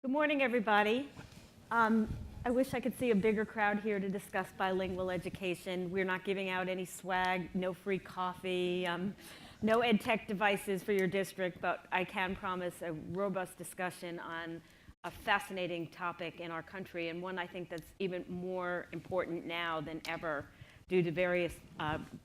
Good morning, everybody. I wish I could see a bigger crowd here to discuss bilingual education. We're not giving out any swag, no free coffee, no ed tech devices for your district, but I can promise a robust discussion on a fascinating topic in our country, and one I think that's even more important now than ever due to various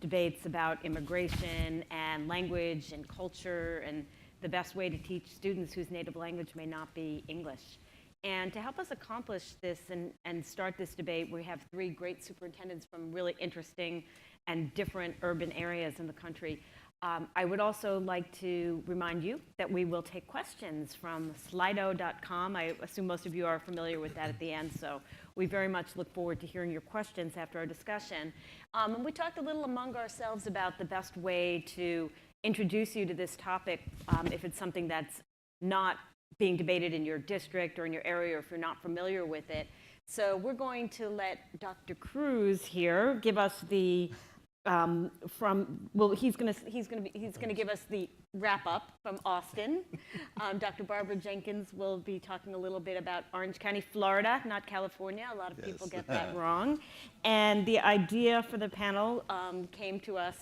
debates about immigration and language and culture and the best way to teach students whose native language may not be English. And to help us accomplish this and start this debate, we have three great superintendents from really interesting and different urban areas in the country. I would also like to remind you that we will take questions from slido.com. I assume most of you are familiar with that at the end, so we very much look forward to hearing your questions after our discussion. And we talked a little among ourselves about the best way to introduce you to this topic if it's something that's not being debated in your district or in your area, or if you're not familiar with it. So we're going to let Dr. Cruz here give us the he's going to give us the wrap up from Austin. Dr. Barbara Jenkins will be talking a little bit about Orange County, Florida, not California. A lot of people get that wrong. And the idea for the panel came to us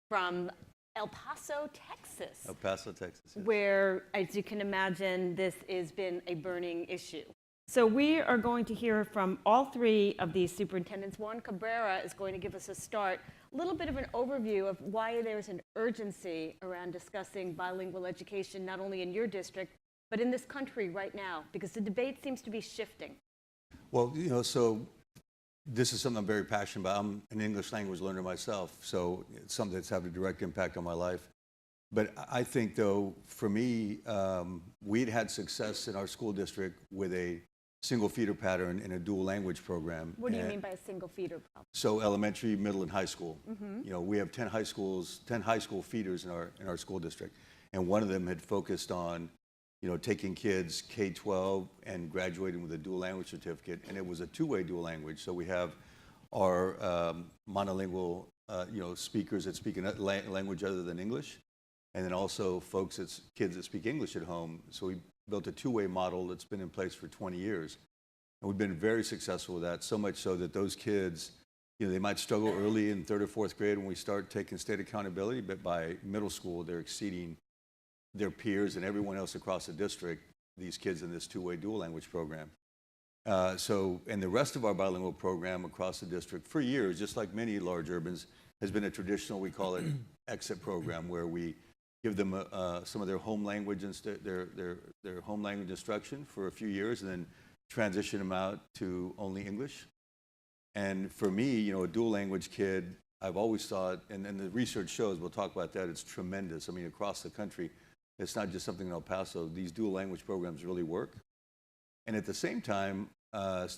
from El Paso, Texas. El Paso, Texas. Yes. Where, as you can imagine, this has been a burning issue. So we are going to hear from all three of these superintendents. Juan Cabrera is going to give us a start, a little bit of an overview of why there's an urgency around discussing bilingual education, not only in your district, but in this country right now, because the debate seems to be shifting. Well, so this is something I'm very passionate about. I'm an English language learner myself, so it's something that's had a direct impact on my life. But I think, though, for me, we'd had success in our school district with a single feeder pattern in a dual language program. What do you mean by a single feeder problem? So elementary, middle, and high school. Mm-hmm. We have 10 high school feeders in our school district, and one of them had focused on taking kids K-12 and graduating with a dual language certificate, and it was a two-way dual language. So we have our monolingual, speakers that speak a language other than English, and then also kids that speak English at home. So we built a two-way model that's been in place for 20 years, and we've been very successful with that. So much so that those kids, they might struggle early in third or fourth grade when we start taking state accountability, but by middle school, they're exceeding their peers and everyone else across the district, these kids in this two-way dual language program. And the rest of our bilingual program across the district for years, just like many large urbans, has been a traditional, we call it exit program, where we give them some of their home language and their home language instruction for a few years, and then transition them out to only English. And for me, a dual language kid, I've always thought, and the research shows, we'll talk about that, it's tremendous. I mean, across the country, it's not just something in El Paso. These dual language programs really work. And at the same time, I'm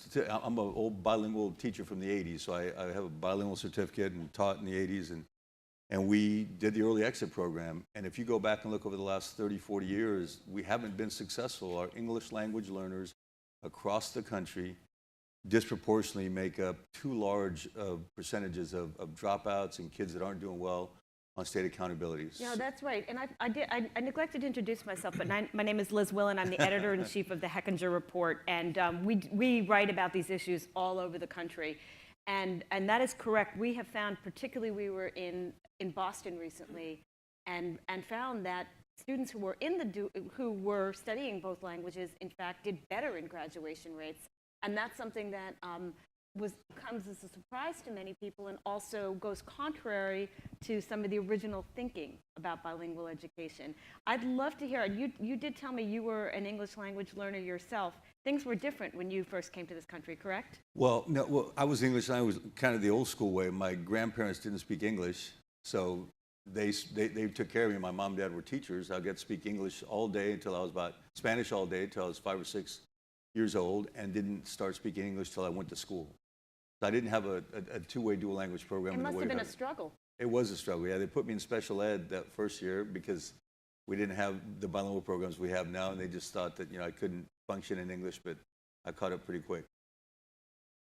an old bilingual teacher from the 80s, so I have a bilingual certificate and taught in the 80s, and we did the early exit program. And if you go back and look over the last 30, 40 years, we haven't been successful. Our English language learners across the country disproportionately make up too large percentages of dropouts and kids that aren't doing well on state accountabilities. Yeah, that's right. And I neglected to introduce myself, but my name is Liz Willen. I'm the editor-in-chief of the Hechinger Report, and we write about these issues all over the country. And that is correct. We have found, particularly we were in Boston recently, and found that students who were studying both languages, in fact, did better in graduation rates. And that's something that comes as a surprise to many people, and also goes contrary to some of the original thinking about bilingual education. I'd love to hear it. You did tell me you were an English language learner yourself. Things were different when you first came to this country, correct? Well, no. Well, I was English, and I was kind of the old school way. My grandparents didn't speak English, so they took care of me. My mom and dad were teachers. I got to speak English all day until I was Spanish all day until I was 5 or 6 years old, and didn't start speaking English till I went to school. So I didn't have a two-way dual language program. It must have been a struggle. It was a struggle, yeah. They put me in special ed that first year because we didn't have the bilingual programs we have now, and they just thought that I couldn't function in English, but I caught up pretty quick.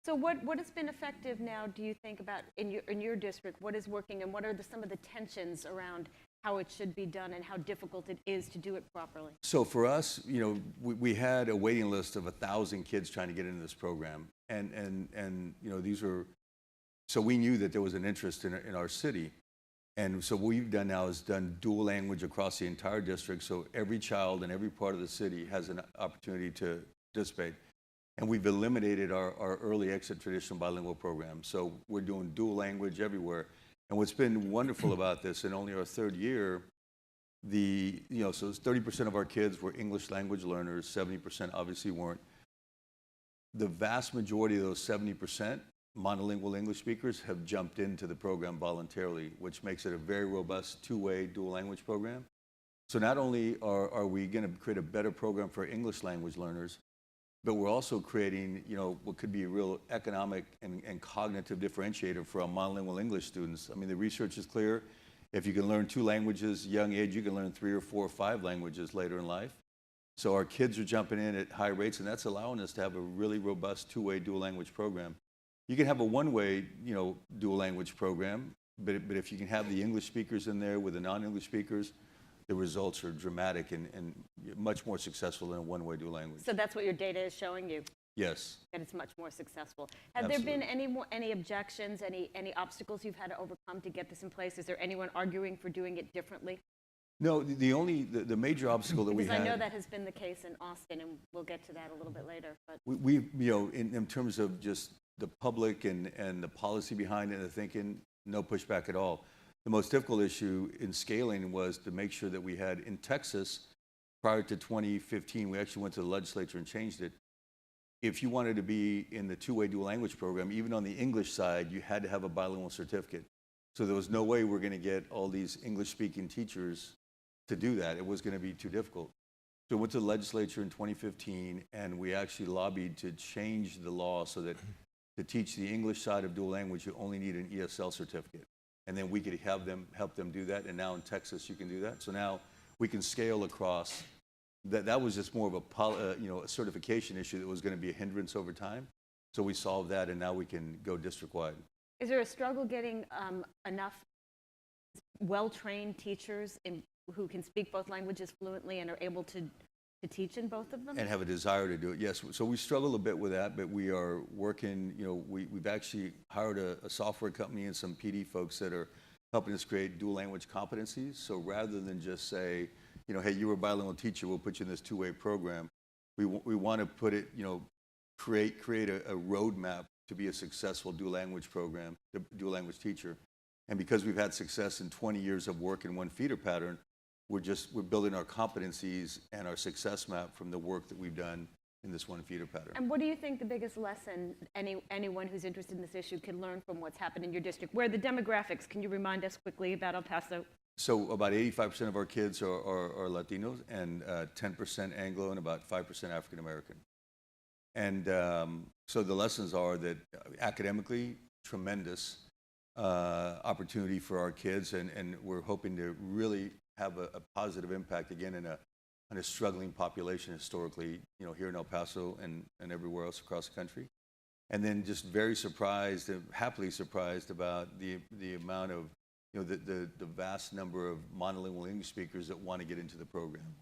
So what has been effective now, do you think, about in your district? What is working, and what are some of the tensions around how it should be done and how difficult it is to do it properly? So for us, we had a waiting list of 1,000 kids trying to get into this program, and so we knew that there was an interest in our city, and so what we've done now is done dual language across the entire district, so every child in every part of the city has an opportunity to participate. And we've eliminated our early exit traditional bilingual program. So we're doing dual language everywhere. And what's been wonderful about this, in only our third year, so 30% of our kids were English language learners, 70% obviously weren't. The vast majority of those 70% monolingual English speakers have jumped into the program voluntarily, which makes it a very robust two-way dual language program. So not only are we going to create a better program for English language learners, but we're also creating, what could be a real economic and cognitive differentiator for our monolingual English students. I mean, the research is clear. If you can learn 2 languages young age, you can learn 3 or 4 or 5 languages later in life. So our kids are jumping in at high rates, and that's allowing us to have a really robust two-way dual language program. You can have a one-way, dual language program, but if you can have the English speakers in there with the non-English speakers, the results are dramatic and much more successful than a one-way dual language. So that's what your data is showing you? Yes. That it's much more successful. Have Absolutely. there been any objections, any obstacles you've had to overcome to get this in place? Is there anyone arguing for doing it differently? No, the major obstacle that we had. Because I know that has been the case in Austin, and we'll get to that a little bit later. But we in terms of just the public and the policy behind it and the thinking, no pushback at all. The most difficult issue in scaling was to make sure that we had, in Texas, prior to 2015, we actually went to the legislature and changed it. If you wanted to be in the two-way dual language program, even on the English side, you had to have a bilingual certificate. So there was no way we're going to get all these English-speaking teachers to do that. It was going to be too difficult. So we went to the legislature in 2015, and we actually lobbied to change the law so that to teach the English side of dual language, you only need an ESL certificate. And then we could help them do that. And now in Texas, you can do that. So now we can scale across. That was just more of a certification issue that was going to be a hindrance over time. So we solved that, and now we can go district-wide. is there a struggle getting enough well-trained teachers who can speak both languages fluently and are able to teach in both of them? And have a desire to do it, yes. So we struggle a bit with that, but we are working, we've actually hired a software company and some PD folks that are helping us create dual language competencies. So rather than just say, hey, you're a bilingual teacher, we'll put you in this two-way program, we want to put it, create a roadmap to be a successful dual language program, dual language teacher. And because we've had success in 20 years of work in one feeder pattern, we're building our competencies and our success map from the work that we've done in this one feeder pattern. And what do you think the biggest lesson anyone who's interested in this issue can learn from what's happened in your district? Where are the demographics? Can you remind us quickly about El Paso? So about 85% of our kids are Latinos, and 10% Anglo, and about 5% African American. And so the lessons are that academically, tremendous opportunity for our kids, and we're hoping to really have a positive impact again in a struggling population historically, here in El Paso and everywhere else across the country. And then just very surprised, happily surprised about the amount of, the vast number of monolingual English speakers that want to get into the program.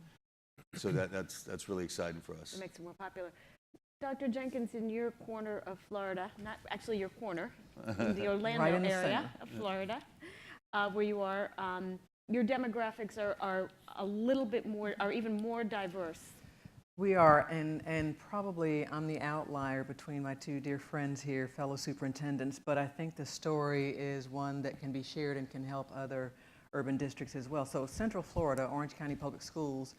So that's really exciting for us. It makes it more popular. Dr. Jenkins, in your corner of Florida, not actually your corner, in the Orlando Right in the area center. of Florida, where you are, your demographics are a little bit more, are even more diverse. We are, and probably I'm the outlier between my two dear friends here, fellow superintendents, but I think the story is one that can be shared and can help other urban districts as well. So Central Florida, Orange County Public Schools,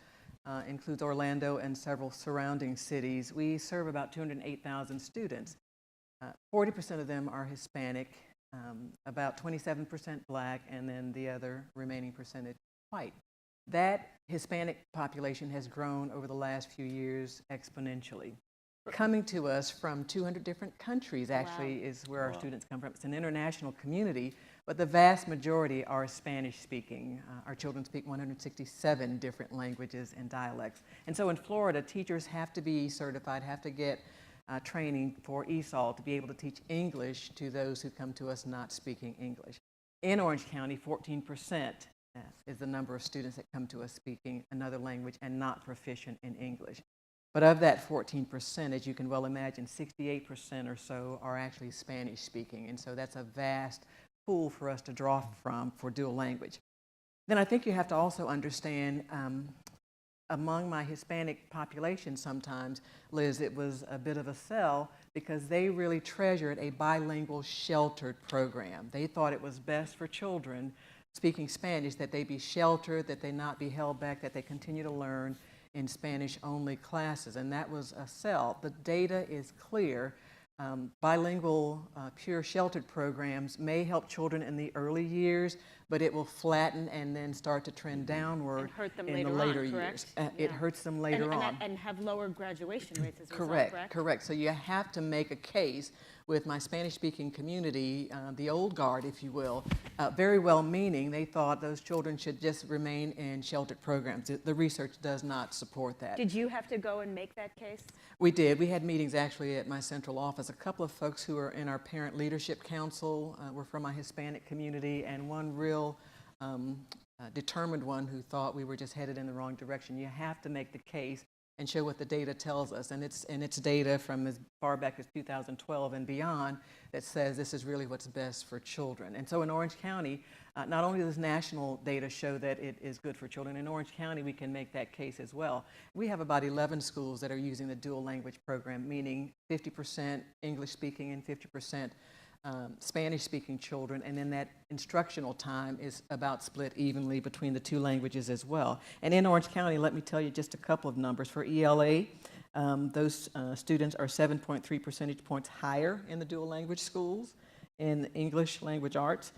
includes Orlando and several surrounding cities. We serve about 208,000 students. 40% of them are Hispanic, about 27% Black, and then the other remaining percentage white. That Hispanic population has grown over the last few years exponentially. Coming to us from 200 different countries actually is where our students come from. It's an international community, but the vast majority are Spanish speaking. Our children speak 167 different languages and dialects. And so in Florida, teachers have to be certified, have to get training for ESOL to be able to teach English to those who come to us not speaking English. In Orange County, 14% is the number of students that come to us speaking another language and not proficient in English. But of that 14%, as you can well imagine, 68% or so are actually Spanish speaking. And so that's a vast pool for us to draw from for dual language. Then I think you have to also understand, among my Hispanic population sometimes, Liz, it was a bit of a sell because they really treasured a bilingual sheltered program. They thought it was best for children speaking Spanish that they be sheltered, that they not be held back, that they continue to learn in Spanish-only classes, and that was a sell. The data is clear. Bilingual, pure sheltered programs may help children in the early years, but it will flatten and then start to trend downward in the later years. It hurts them later on. And have lower graduation rates as a result, correct? Correct. So you have to make a case with my Spanish-speaking community, the old guard, if you will, very well-meaning. They thought those children should just remain in sheltered programs. The research does not support that. Did you have to go and make that case? We did. We had meetings actually at my central office. A couple of folks who are in our Parent Leadership Council were from my Hispanic community, and one real determined one who thought we were just headed in the wrong direction. You have to make the case and show what the data tells us, and it's data from as far back as 2012 and beyond that says this is really what's best for children. And so in Orange County, not only does national data show that it is good for children, in Orange County we can make that case as well. We have about 11 schools that are using the dual language program, meaning 50% English speaking and 50% Spanish-speaking children, and then that instructional time is about split evenly between the two languages as well. And in Orange County, let me tell you just a couple of numbers. For ELA, those students are 7.3 percentage points higher in the dual language schools in English language arts,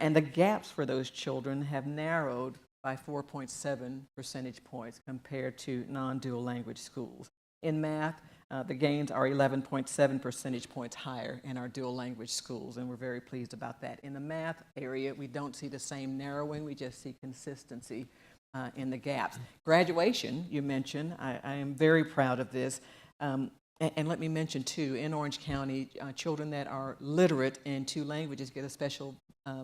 and the gaps for those children have narrowed by 4.7 percentage points compared to non-dual language schools. In math, the gains are 11.7 percentage points higher in our dual language schools, and we're very pleased about that. In the math area, we don't see the same narrowing, we just see consistency in the gaps. Graduation, you mentioned, I am very proud of this. And let me mention too, in Orange County, children that are literate in two languages get a special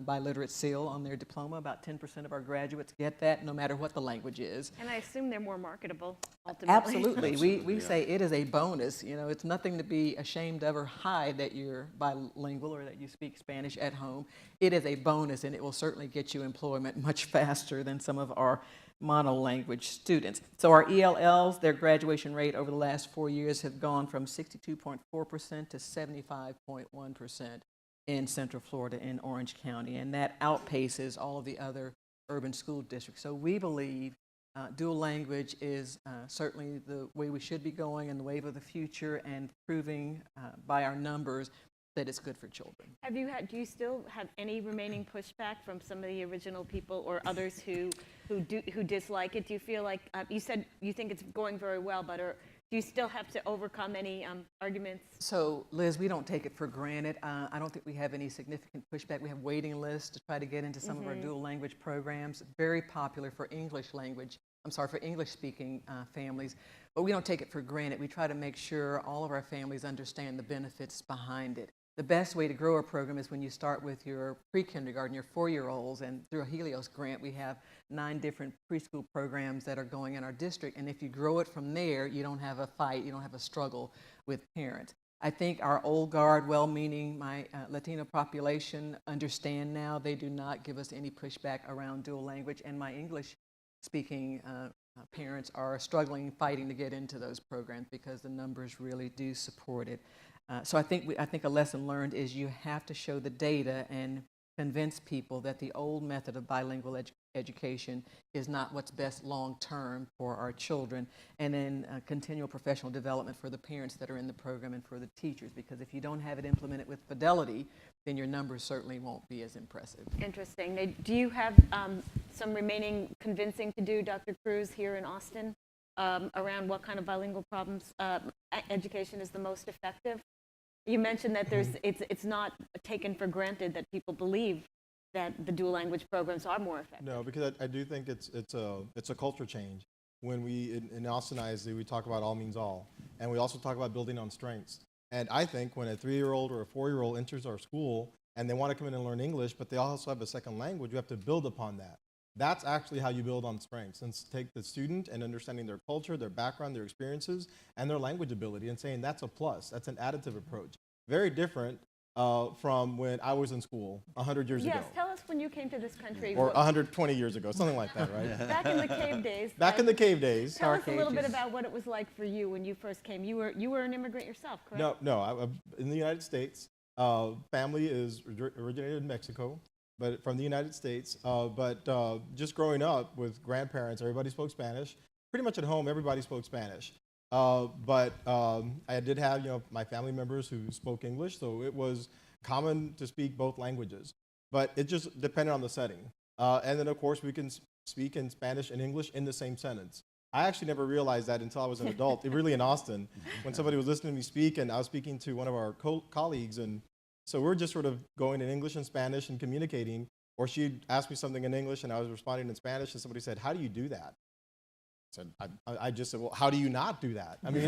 biliterate seal on their diploma. About 10% of our graduates get that, no matter what the language is. And I assume they're more marketable, ultimately. Absolutely. We say it is a bonus. You know, it's nothing to be ashamed of or hide that you're bilingual or that you speak Spanish at home. It is a bonus, and it will certainly get you employment much faster than some of our monolanguage students. So our ELLs, their graduation rate over the last 4 years have gone from 62.4% to 75.1% in Central Florida in Orange County, and that outpaces all of the other urban school districts. So we believe dual language is certainly the way we should be going and the wave of the future, and proving by our numbers that it's good for children. Do you still have any remaining pushback from some of the original people or others who dislike it? Do you feel like, you said you think it's going very well, but do you still have to overcome any arguments? So, Liz, we don't take it for granted. I don't think we have any significant pushback. We have waiting lists to try to get into some of our dual language programs. Very popular for for English-speaking families, but we don't take it for granted. We try to make sure all of our families understand the benefits behind it. The best way to grow a program is when you start with your pre-kindergarten, your 4-year-olds, and through a Helios grant, we have 9 different preschool programs that are going in our district, and if you grow it from there, you don't have a fight, you don't have a struggle with parents. I think our old guard, well-meaning, my Latino population understand now. They do not give us any pushback around dual language, and my English-speaking parents are struggling, fighting to get into those programs because the numbers really do support it. So I think a lesson learned is you have to show the data and convince people that the old method of bilingual education is not what's best long-term for our children, and then continual professional development for the parents that are in the program and for the teachers, because if you don't have it implemented with fidelity, then your numbers certainly won't be as impressive. Interesting. Now, do you have some remaining convincing to do, Dr. Cruz, here in Austin, around what kind of bilingual problems education is the most effective? You mentioned that it's not taken for granted that people believe that the dual language programs are more effective. No, because I do think it's a culture change. when in Austin ISD, we talk about all means all. And we also talk about building on strengths. And I think when a 3-year-old or a 4-year-old enters our school and they want to come in and learn English, but they also have a second language, you have to build upon that. That's actually how you build on strengths, and take the student and understanding their culture, their background, their experiences, and their language ability, and saying that's a plus. That's an additive approach. Very different from when I was in school 100 years ago. Yes, tell us when you came to this country. Or 120 years ago, something like that, right? Back in the cave days. Back in the cave days. Tell us a little bit about what it was like for you when you first came. You were an immigrant yourself, correct? No, in the United States. Family is originated in Mexico, but from the United States. Just growing up with grandparents, everybody spoke Spanish. Pretty much at home, everybody spoke Spanish. I did have, my family members who spoke English, so it was common to speak both languages. But it just depended on the setting. And then, of course, we can speak in Spanish and English in the same sentence. I actually never realized that until I was an adult, really in Austin, when somebody was listening to me speak, and I was speaking to one of our colleagues, and so we're just sort of going in English and Spanish and communicating, or she'd ask me something in English, and I was responding in Spanish, and somebody said, "How do you do that?" I just said, well, how do you not do that? I mean,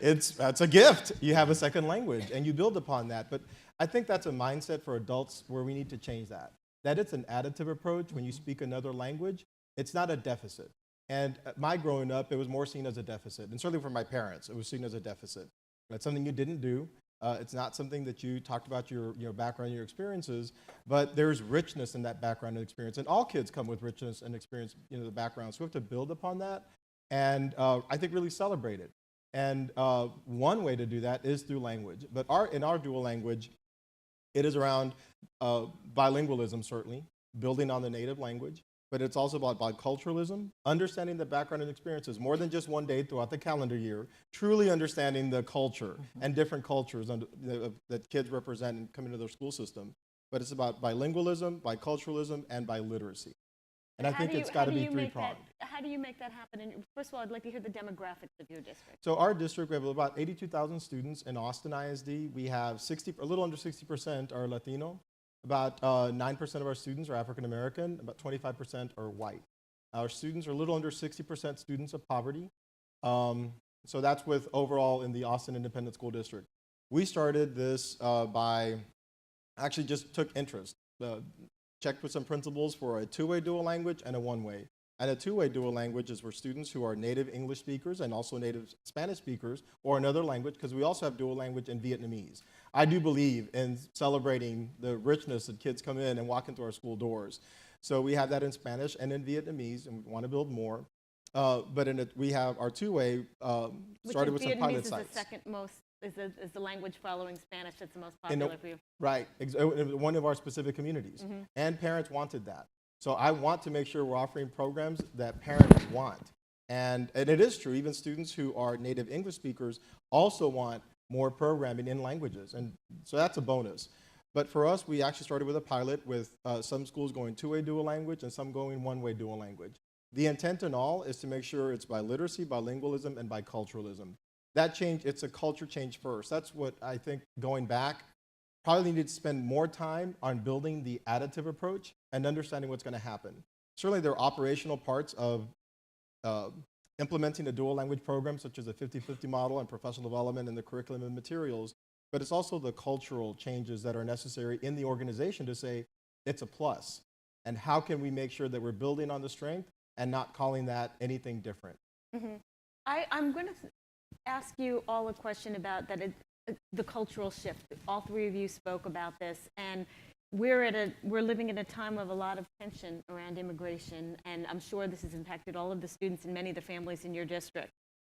that's a gift. You have a second language, and you build upon that. But I think that's a mindset for adults where we need to change that. That it's an additive approach. When you speak another language, it's not a deficit. And my growing up, it was more seen as a deficit. And certainly for my parents, it was seen as a deficit. It's something you didn't do. It's not something that you talked about your background, your experiences, but there's richness in that background and experience. And all kids come with richness and experience, the background. So we have to build upon that and I think really celebrate it. And one way to do that is through language. But in our dual language, it is around bilingualism, certainly, building on the native language. But it's also about biculturalism, understanding the background and experiences, more than just one day throughout the calendar year, truly understanding the culture and different cultures that kids represent and come into their school system. But it's about bilingualism, biculturalism, and biliteracy. And I think it's got to be three-pronged. How do you make that happen? And first of all, I'd like to hear the demographics of your district. So our district, we have about 82,000 students in Austin ISD. We have a little under 60% are Latino. About 9% of our students are African American, about 25% are white. Our students are a little under 60% students of poverty. So that's with overall in the Austin Independent School District. We started this by actually just took interest, checked with some principals for a two-way dual language and a one-way. And a two-way dual language is for students who are native English speakers and also native Spanish speakers or another language, because we also have dual language in Vietnamese. I do believe in celebrating the richness that kids come in and walk into our school doors. So we have that in Spanish and in Vietnamese, and we want to build more. We have our two-way started with some pilot sites. Vietnamese is the second most, is the language following Spanish that's the most popular for you? Right, one of our specific communities. Mm-hmm. And parents wanted that. So I want to make sure we're offering programs that parents want. And it is true, even students who are native English speakers also want more programming in languages. And so that's a bonus. But for us, we actually started with a pilot with some schools going two-way dual language and some going one-way dual language. The intent in all is to make sure it's biliteracy, bilingualism, and biculturalism. That change, it's a culture change first. That's what I think going back, probably needed to spend more time on building the additive approach and understanding what's going to happen. Certainly there are operational parts of implementing a dual language program, such as a 50-50 model and professional development and the curriculum and materials, but it's also the cultural changes that are necessary in the organization to say it's a plus. And how can we make sure that we're building on the strength and not calling that anything different? Mm-hmm. I'm going to ask you all a question about that. The cultural shift. All three of you spoke about this, and we're living in a time of a lot of tension around immigration, and I'm sure this has impacted all of the students and many of the families in your district.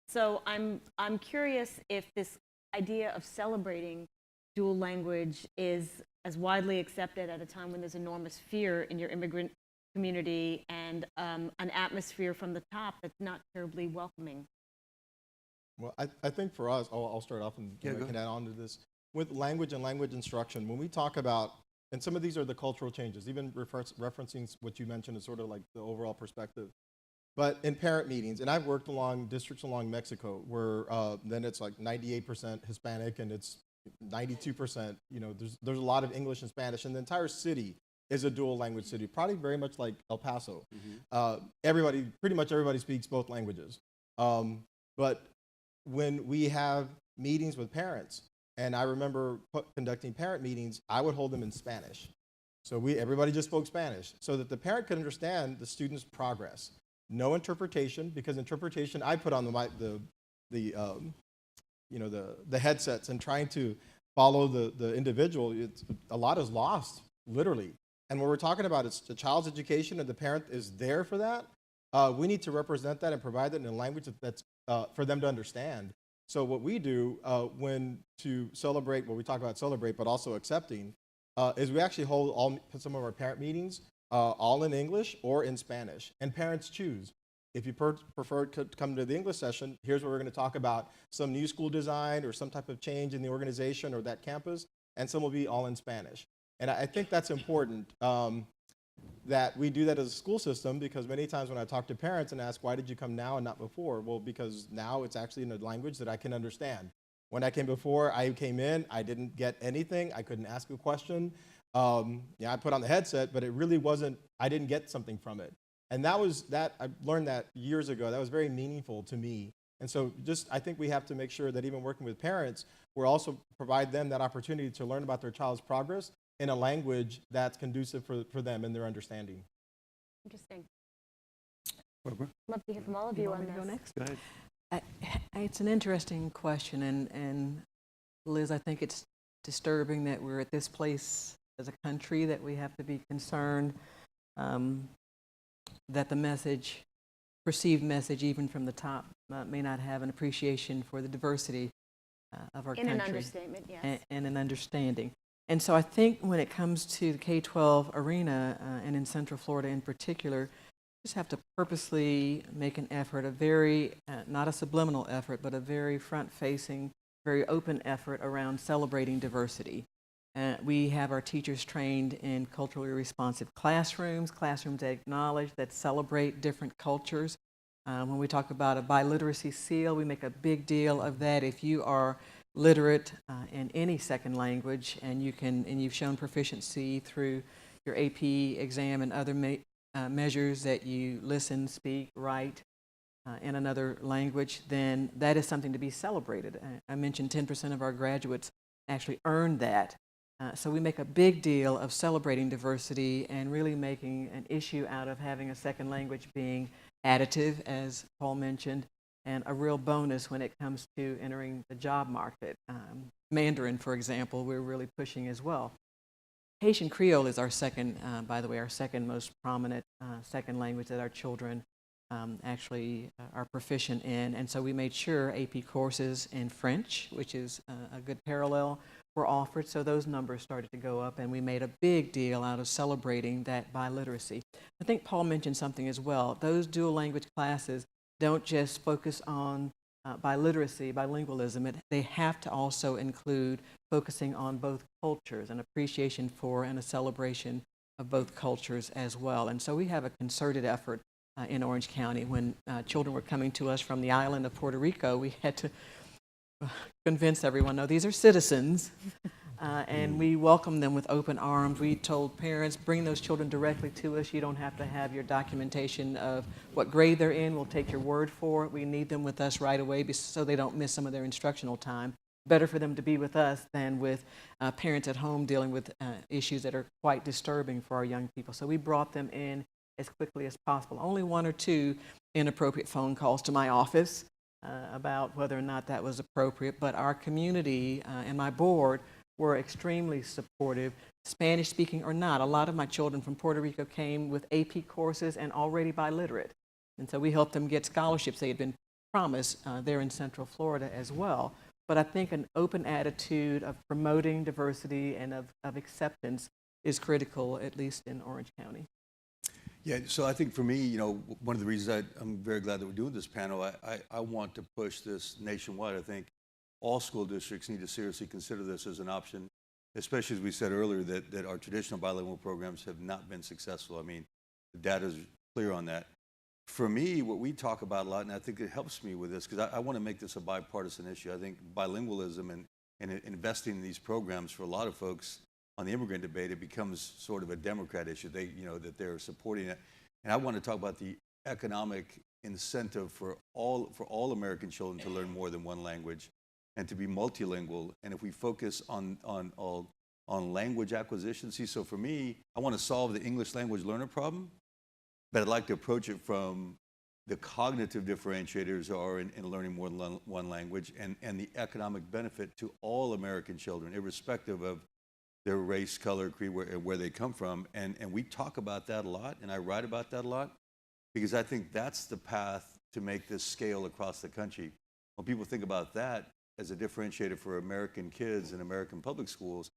So I'm curious if this idea of celebrating dual language is as widely accepted at a time when there's enormous fear in your immigrant community and an atmosphere from the top that's not terribly welcoming. Well, I think for us, I'll start off and I can add on to this. With language and language instruction, when we talk about, and some of these are the cultural changes, even referencing what you mentioned is sort of like the overall perspective. But in parent meetings, and I've worked along districts along Mexico where then it's like 98% Hispanic and it's 92%, there's a lot of English and Spanish, and the entire city is a dual language city, probably very much like El Paso. Mm-hmm. Pretty much everybody speaks both languages. But when we have meetings with parents, and I remember conducting parent meetings, I would hold them in Spanish. So everybody just spoke Spanish so that the parent could understand the student's progress. No interpretation, because interpretation, I put on the headsets and trying to follow the individual. A lot is lost, literally. And what we're talking about is the child's education, and the parent is there for that. We need to represent that and provide that in a language that's for them to understand. So what we do when to celebrate, we talk about celebrate, but also accepting, is we actually hold some of our parent meetings all in English or in Spanish, and parents choose. If you prefer to come to the English session, here's where we're going to talk about some new school design or some type of change in the organization or that campus, and some will be all in Spanish. And I think that's important that we do that as a school system, because many times when I talk to parents and ask, why did you come now and not before? Well, because now it's actually in a language that I can understand. When I came before, I came in, I didn't get anything, I couldn't ask a question. I put on the headset, but it really wasn't, I didn't get something from it. And I learned that years ago. That was very meaningful to me. And so I think we have to make sure that even working with parents, we're also provide them that opportunity to learn about their child's progress in a language that's conducive for them and their understanding. Interesting. Barbara? Love to hear from all of you on this. Go next? Go ahead. It's an interesting question, and Liz, I think it's disturbing that we're at this place as a country that we have to be concerned that the perceived message, even from the top, may not have an appreciation for the diversity of our country. In an understatement, yes. And an understanding. And so I think when it comes to the K-12 arena, and in Central Florida in particular, we just have to purposely make an effort, a very, not a subliminal effort, but a very front-facing, very open effort around celebrating diversity. We have our teachers trained in culturally responsive classrooms that acknowledge, that celebrate different cultures. When we talk about a biliteracy seal, we make a big deal of that. If you are literate in any second language, and you've shown proficiency through your AP exam and other measures that you listen, speak, write in another language, then that is something to be celebrated. I mentioned 10% of our graduates actually earned that. So we make a big deal of celebrating diversity and really making an issue out of having a second language being additive, as Paul mentioned, and a real bonus when it comes to entering the job market. Mandarin, for example, we're really pushing as well. Haitian Creole is our second, by the way, our second most prominent second language that our children actually are proficient in. And so we made sure AP courses in French, which is a good parallel, were offered. So those numbers started to go up, and we made a big deal out of celebrating that biliteracy. I think Paul mentioned something as well. Those dual language classes don't just focus on biliteracy, bilingualism. They have to also include focusing on both cultures, an appreciation for and a celebration of both cultures as well. And so we have a concerted effort in Orange County. When children were coming to us from the island of Puerto Rico, we had to convince everyone, no, these are citizens, and we welcome them with open arms. We told parents, bring those children directly to us. You don't have to have your documentation of what grade they're in. We'll take your word for it. We need them with us right away so they don't miss some of their instructional time. Better for them to be with us than with parents at home dealing with issues that are quite disturbing for our young people. So we brought them in as quickly as possible. Only one or two inappropriate phone calls to my office about whether or not that was appropriate, but our community and my board were extremely supportive, Spanish speaking or not. A lot of my children from Puerto Rico came with AP courses and already biliterate. And so we helped them get scholarships they had been promised there in Central Florida as well. But I think an open attitude of promoting diversity and of acceptance is critical, at least in Orange County. Yeah, so I think for me, one of the reasons I'm very glad that we're doing this panel, I want to push this nationwide. I think all school districts need to seriously consider this as an option, especially as we said earlier that our traditional bilingual programs have not been successful. I mean, the data is clear on that. For me, what we talk about a lot, and I think it helps me with this, because I want to make this a bipartisan issue. I think bilingualism and investing in these programs for a lot of folks on the immigrant debate, it becomes sort of a Democrat issue. That they're supporting it. And I want to talk about the economic incentive for all American children to learn more than one language and to be multilingual. And if we focus on language acquisition, so for me, I want to solve the English language learner problem, but I'd like to approach it from the cognitive differentiators are in learning more than one language and the economic benefit to all American children, irrespective of their race, color, creed, where they come from. And we talk about that a lot, and I write about that a lot, because I think that's the path to make this scale across the country. When people think about that as a differentiator for American kids in American public schools,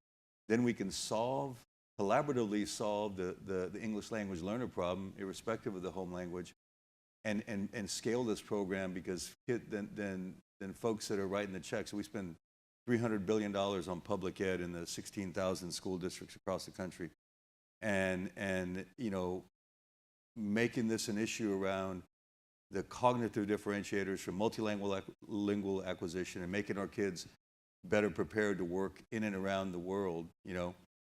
then we can collaboratively solve the English language learner problem, irrespective of the home language, and scale this program, because then folks that are writing the checks, so we spend $300 billion on public ed in the 16,000 school districts across the country. And making this an issue around the cognitive differentiators for multilingual acquisition and making our kids better prepared to work in and around the world,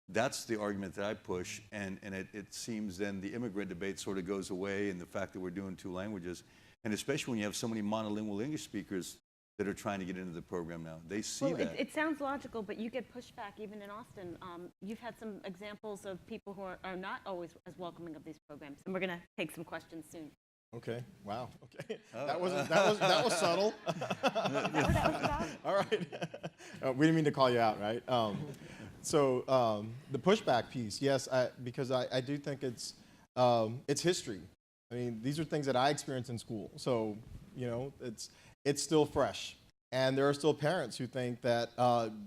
that's the argument that I push. And it seems then the immigrant debate sort of goes away, and the fact that we're doing two languages, and especially when you have so many monolingual English speakers that are trying to get into the program now. They see that. It sounds logical, but you get pushback even in Austin. You've had some examples of people who are not always as welcoming of these programs, and we're going to take some questions soon. Okay. Wow. Okay. That was subtle. All right. We didn't mean to call you out, right? So the pushback piece, yes, because I do think it's history. I mean, these are things that I experienced in school. So it's still fresh, and there are still parents who think that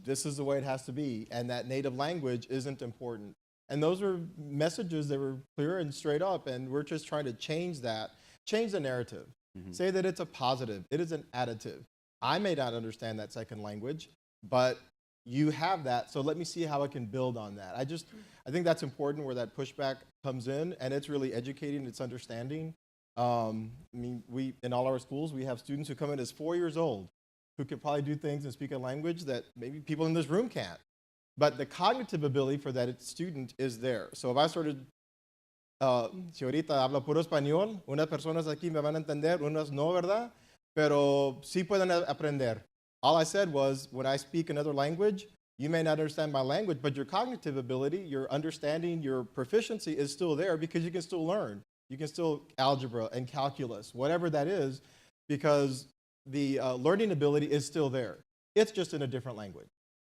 this is the way it has to be, and that native language isn't important. And those are messages that were clear and straight up, and we're just trying to change that. Change the narrative. Mm-hmm. Say that it's a positive. It is an additive. I may not understand that second language, but you have that, so let me see how I can build on that. I think that's important, where that pushback comes in, and it's really educating, it's understanding. I mean, in all our schools, we have students who come in as 4 years old who could probably do things and speak a language that maybe people in this room can't. But the cognitive ability for that student is there. So if I started, si ahorita hablo puro español, unas personas aquí me van a entender, unas no, ¿verdad? Pero sí pueden aprender. All I said was, when I speak another language, you may not understand my language, but your cognitive ability, your understanding, your proficiency is still there, because you can still learn. You can still algebra and calculus, whatever that is, because the learning ability is still there. It's just in a different language.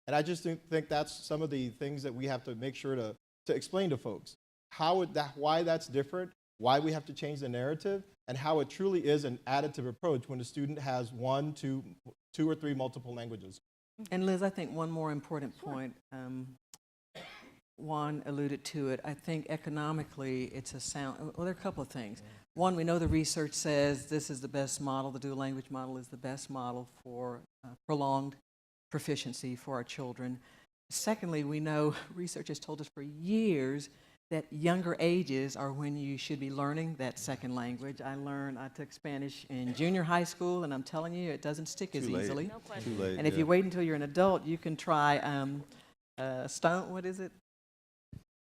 And I just think that's some of the things that we have to make sure to explain to folks. Why that's different, why we have to change the narrative, and how it truly is an additive approach when a student has one, two or three multiple languages. And Liz, I think one more important point, Juan alluded to it. I think economically it's a sound, well, there are a couple of things. One, we know the research says this is the best model, the dual language model is the best model for prolonged proficiency for our children. Secondly, we know research has told us for years that younger ages are when you should be learning that second language. I took Spanish in junior high school, and I'm telling you, it doesn't stick as easily. No question. Too late, And if you wait until you're an adult, you can try Stone, what is it?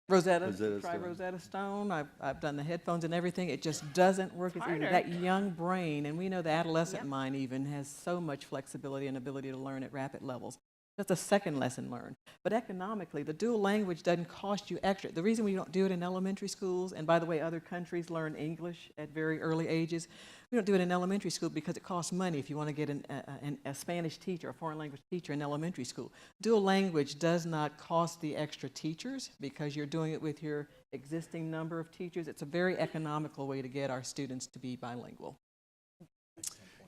Rosetta Stone. Rosetta Stone. I've done the headphones and everything. It just doesn't work as easy. Harder. That young brain, and we know the adolescent mind even has so much flexibility and ability to learn at rapid levels. That's a second lesson learned. But economically, the dual language doesn't cost you extra. The reason we don't do it in elementary schools, and by the way, other countries learn English at very early ages, we don't do it in elementary school because it costs money if you want to get a Spanish teacher, a foreign language teacher in elementary school. Dual language does not cost the extra teachers because you're doing it with your existing number of teachers. It's a very economical way to get our students to be bilingual.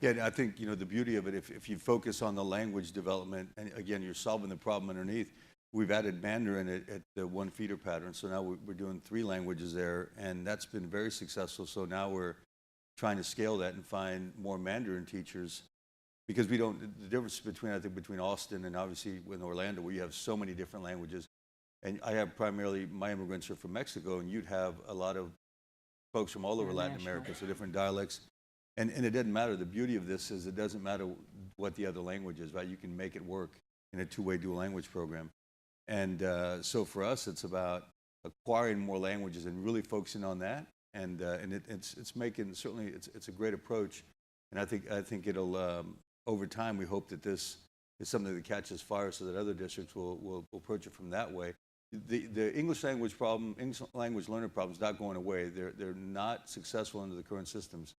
Yeah, I think, the beauty of it, if you focus on the language development, and again, you're solving the problem underneath. We've added Mandarin at the one feeder pattern, so now we're doing 3 languages there, and that's been very successful. So now we're trying to scale that and find more Mandarin teachers, because the difference between Austin and obviously in Orlando, where you have so many different languages, and I have primarily, my immigrants are from Mexico, and you'd have a lot of folks from all over Latin America, so different dialects. And it doesn't matter. The beauty of this is it doesn't matter what the other language is, right? You can make it work in a 2-way dual language program. And so for us, it's about acquiring more languages and really focusing on that. And it's making, certainly it's a great approach. And I think it'll, over time, we hope that this is something that catches fire so that other districts will approach it from that way. The English language problem, English language learner problem is not going away. They're not successful under the current systems.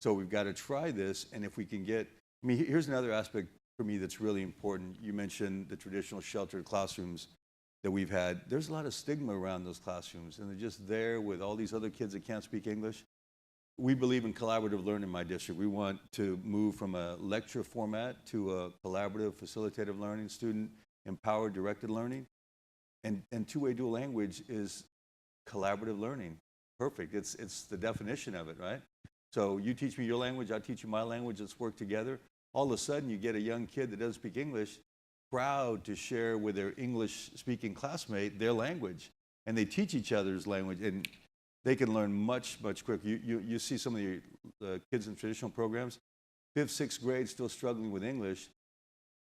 So we've got to try this, and if we can get, I mean, here's another aspect for me that's really important. You mentioned the traditional sheltered classrooms that we've had. There's a lot of stigma around those classrooms, and they're just there with all these other kids that can't speak English. We believe in collaborative learning in my district. We want to move from a lecture format to a collaborative, facilitative learning, student-empowered, directed learning. And two-way dual language is collaborative learning. Perfect. It's the definition of it, right? So you teach me your language, I teach you my language, let's work together. All of a sudden, you get a young kid that doesn't speak English, proud to share with their English-speaking classmate their language. And they teach each other's language, and they can learn much, much quicker. You see some of the kids in traditional programs, 5th, 6th grade still struggling with English.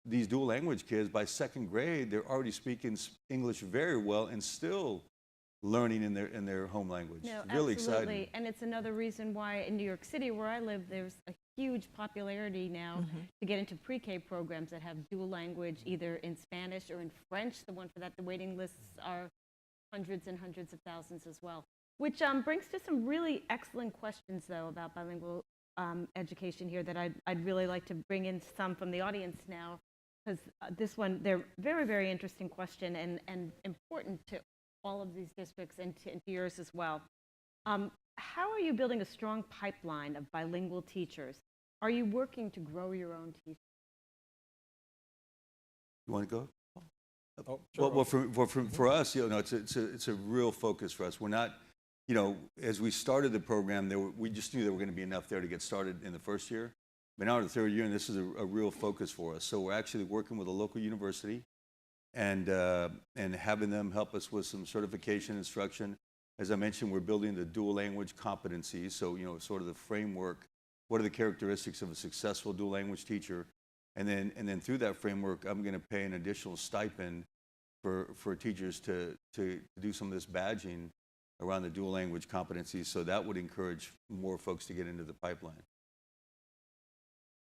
These dual language kids, by 2nd grade, they're already speaking English very well and still learning in their home language. No, really absolutely. exciting. And it's another reason why in New York City, where I live, there's a huge popularity now to get into pre-K programs that have dual language, either in Spanish or in French. The one for that, the waiting lists are hundreds and hundreds of thousands as well. Which brings to some really excellent questions, though, about bilingual education here that I'd really like to bring in some from the audience now, because this one, they're very, very interesting question and important to all of these districts and to yours as well. How are you building a strong pipeline of bilingual teachers? Are you working to grow your own teachers? You want to go? Oh, sure. Well, for us, you know, it's a real focus for us. We're not, you know, as we started the program, we just knew there were going to be enough there to get started in the first year. But now in the 3rd year, and this is a real focus for us. So we're actually working with a local university and having them help us with some certification instruction. As I mentioned, we're building the dual language competencies. So, you know, sort of the framework. What are the characteristics of a successful dual language teacher? And then through that framework, I'm going to pay an additional stipend for teachers to do some of this badging around the dual language competencies. So that would encourage more folks to get into the pipeline.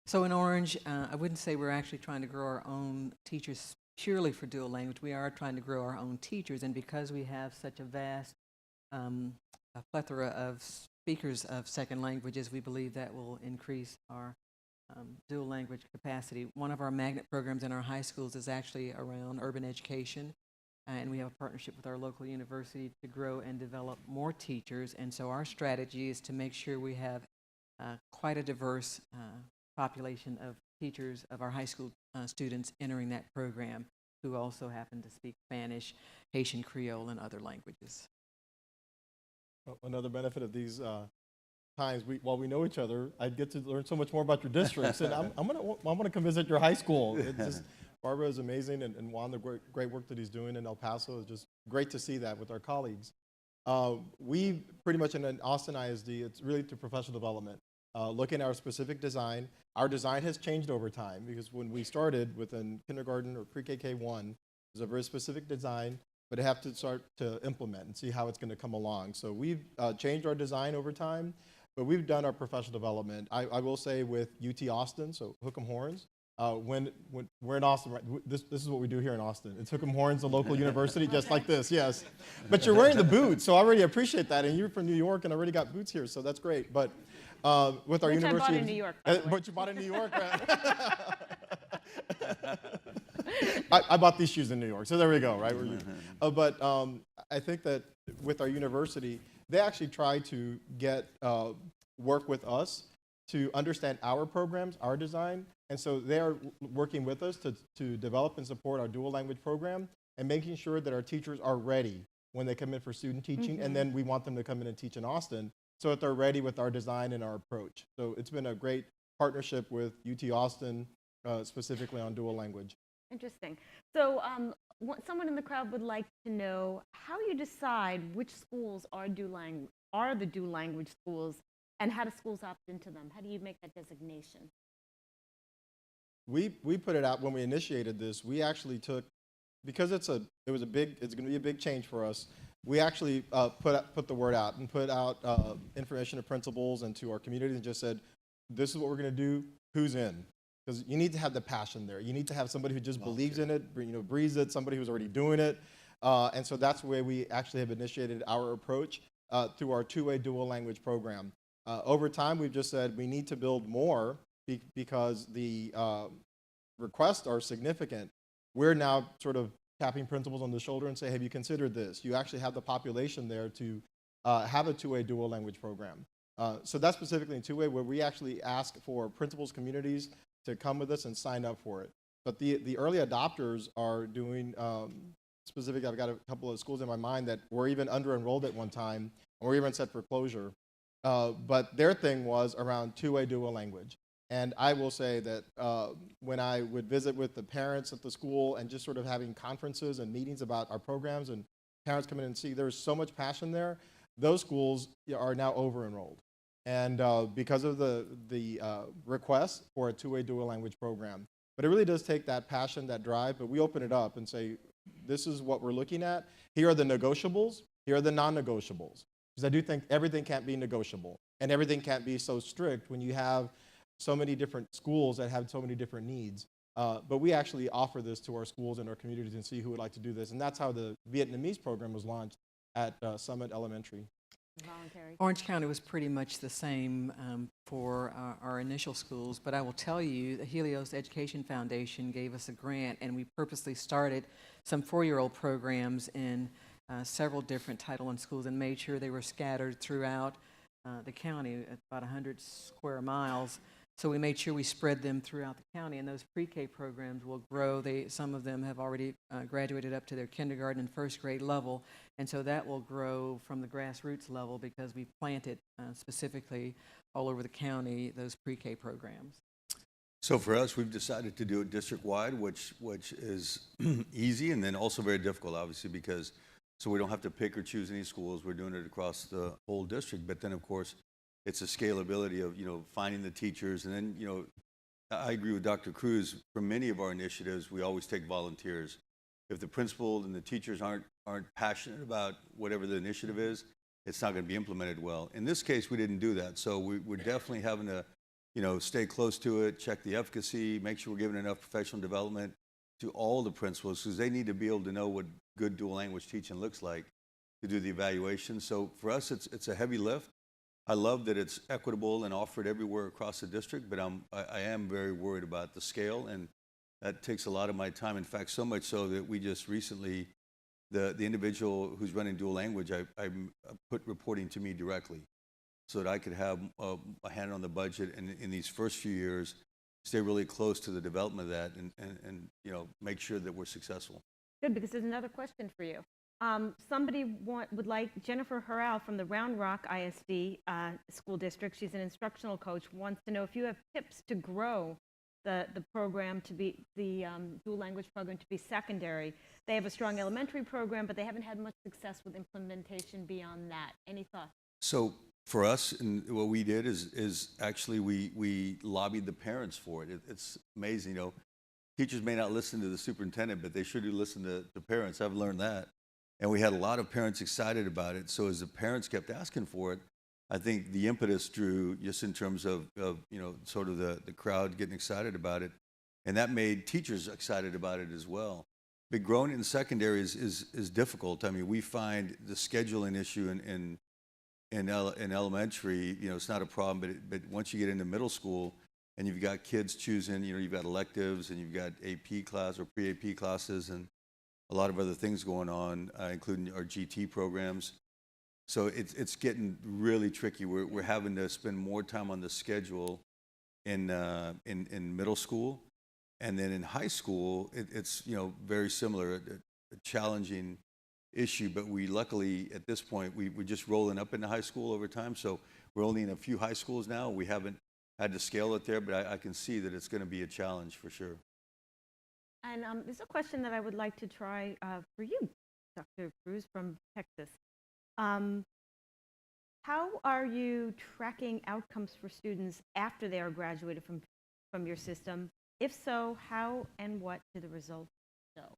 So in Orange, I wouldn't say we're actually trying to grow our own teachers purely for dual language. We are trying to grow our own teachers, and because we have such a vast a plethora of speakers of second languages, we believe that will increase our dual language capacity. One of our magnet programs in our high schools is actually around urban education, and we have a partnership with our local university to grow and develop more teachers. And so our strategy is to make sure we have quite a diverse population of teachers of our high school students entering that program who also happen to speak Spanish, Haitian Creole, and other languages. Another benefit of these times, while we know each other, I get to learn so much more about your districts, and I'm gonna come visit your high school. It's just, Barbara is amazing, and Juan, the great work that he's doing in El Paso is just great to see that with our colleagues. We pretty much in Austin ISD, it's really to professional development. Looking at our specific design, our design has changed over time because when we started within kindergarten or pre-KK1, it was a very specific design, but it have to start to implement and see how it's going to come along. So we've changed our design over time, but we've done our professional development. I will say with UT Austin, so Hook 'em Horns, when we're in Austin, right, this is what we do here in Austin. It's Hook 'em Horns, the local university, just like this, yes. But you're wearing the boots, so I already appreciate that. And you're from New York and already got boots here, so that's great. But with our Which university, I bought in New York, by the way. but you bought in New York, right? I bought these shoes in New York, so there we go, right? But I think that with our university, they actually try to get work with us to understand our programs, our design, and so they are working with us to develop and support our dual language program and making sure that our teachers are ready when they come in for student teaching, and then we want them to come in and teach in Austin so that they're ready with our design and our approach. So it's been a great partnership with UT Austin, specifically on dual language. Interesting. So someone in the crowd would like to know how you decide which schools are the dual language schools, and how do schools opt into them? How do you make that designation? We put it out when we initiated this. We actually took because it's going to be a big change for us. We actually put the word out and put out information to principals and to our community and just said, this is what we're going to do. Who's in? Because you need to have the passion there. You need to have somebody who just believes in it, breathes it, somebody who's already doing it. And so that's where we actually have initiated our approach through our two-way dual language program. Over time, we've just said we need to build more because the requests are significant. We're now sort of tapping principals on the shoulder and say, have you considered this? You actually have the population there to have a two-way dual language program. So that's specifically in two-way, where we actually ask for principals, communities to come with us and sign up for it. But the early adopters are doing specific. I've got a couple of schools in my mind that were even under-enrolled at one time, or even set for closure. But their thing was around two-way dual language. And I will say that when I would visit with the parents at the school and just sort of having conferences and meetings about our programs and parents come in and see there's so much passion there, those schools are now over-enrolled. And because of the request for a two-way dual language program. But it really does take that passion, that drive, but we open it up and say, this is what we're looking at. Here are the negotiables, here are the non-negotiables. Because I do think everything can't be negotiable and everything can't be so strict when you have so many different schools that have so many different needs. But we actually offer this to our schools and our communities and see who would like to do this. And that's how the Vietnamese program was launched at Summit Elementary. Voluntary. Orange County was pretty much the same for our initial schools, but I will tell you, the Helios Education Foundation gave us a grant, and we purposely started some 4-year-old programs in several different Title I schools and made sure they were scattered throughout the county at about 100 square miles. So we made sure we spread them throughout the county, and those pre-K programs will grow. Some of them have already graduated up to their kindergarten and first grade level, and so that will grow from the grassroots level because we've planted specifically all over the county those pre-K programs. So for us, we've decided to do it district-wide, which is easy and then also very difficult, obviously, because so we don't have to pick or choose any schools. We're doing it across the whole district, but then, of course, it's a scalability of, finding the teachers. And then, I agree with Dr. Cruz. For many of our initiatives, we always take volunteers. If the principal and the teachers aren't passionate about whatever the initiative is, it's not going to be implemented well. In this case, we didn't do that. So we're definitely having to, stay close to it, check the efficacy, make sure we're giving enough professional development to all the principals, because they need to be able to know what good dual language teaching looks like to do the evaluation. So for us, it's a heavy lift. I love that it's equitable and offered everywhere across the district, but I am very worried about the scale, and that takes a lot of my time. In fact, so much so that we just recently, the individual who's running dual language, I put reporting to me directly so that I could have a hand on the budget, and in these first few years, stay really close to the development of that and make sure that we're successful. Good, because there's another question for you. Somebody would like, Jennifer Harrell from the Round Rock ISD school district, she's an instructional coach, wants to know if you have tips to grow the program to be, the dual language program to be secondary. They have a strong elementary program, but they haven't had much success with implementation beyond that. Any thoughts? So for us, and what we did is actually we lobbied the parents for it. It's amazing, teachers may not listen to the superintendent, but they sure do listen to the parents. I've learned that. And we had a lot of parents excited about it. So as the parents kept asking for it, I think the impetus drew just in terms of sort of the crowd getting excited about it. And that made teachers excited about it as well. But growing in secondary is difficult. I mean, we find the scheduling issue in elementary, it's not a problem, but once you get into middle school and you've got kids choosing, you've got electives and you've got AP class or pre-AP classes and a lot of other things going on, including our GT programs. So it's getting really tricky. We're having to spend more time on the schedule in middle school, and then in high school it's very similar, a challenging issue. But we luckily at this point we're just rolling up into high school over time. So we're only in a few high schools now. We haven't had to scale it there, but I can see that it's going to be a challenge for sure. And there's a question that I would like to try for you, Dr. Cruz from Texas. How are you tracking outcomes for students after they are graduated from your system? If so, how and what do the results show?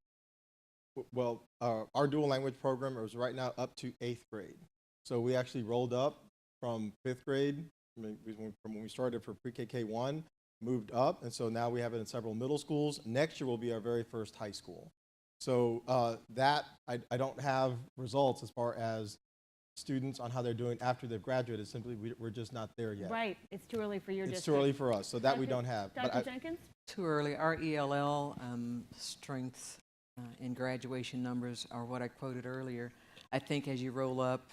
Well, our dual language program is right now up to 8th grade. So we actually rolled up from 5th grade, from when we started for pre-K K1, moved up, and so now we have it in several middle schools. Next year will be our very first high school. So I don't have results as far as students on how they're doing after they've graduated. Simply, we're just not there yet. Right, it's too early for your It's district. too early for us, so that we don't have. But Dr. Jenkins? Too early. Our ELL strengths in graduation numbers are what I quoted earlier. I think as you roll up,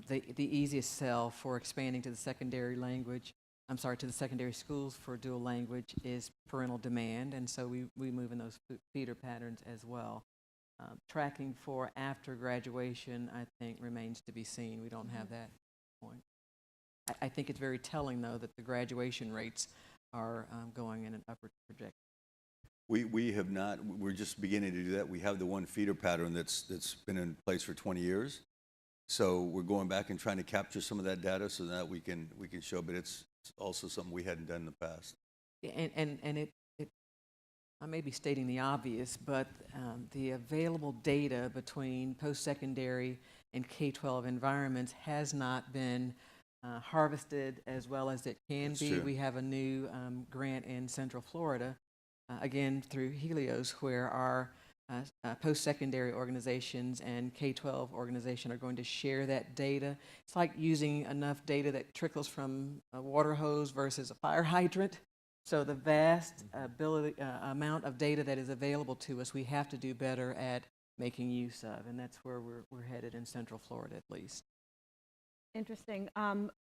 the easiest sell for expanding to the secondary language, to the secondary schools for dual language is parental demand, and so we move in those feeder patterns as well. Tracking for after graduation, I think, remains to be seen. We don't have that point. I think it's very telling, though, that the graduation rates are going in an upward trajectory. We have not, we're just beginning to do that. We have the one feeder pattern that's been in place for 20 years. So we're going back and trying to capture some of that data so that we can show, but it's also something we hadn't done in the past. Yeah, and it I may be stating the obvious, but the available data between post-secondary and K-12 environments has not been harvested as well as it can That's be. true. We have a new grant in Central Florida, again through Helios, where our post-secondary organizations and K-12 organization are going to share that data. It's like using enough data that trickles from a water hose versus a fire hydrant. So the vast amount of data that is available to us, we have to do better at making use of, and that's where we're headed in Central Florida, at least. Interesting.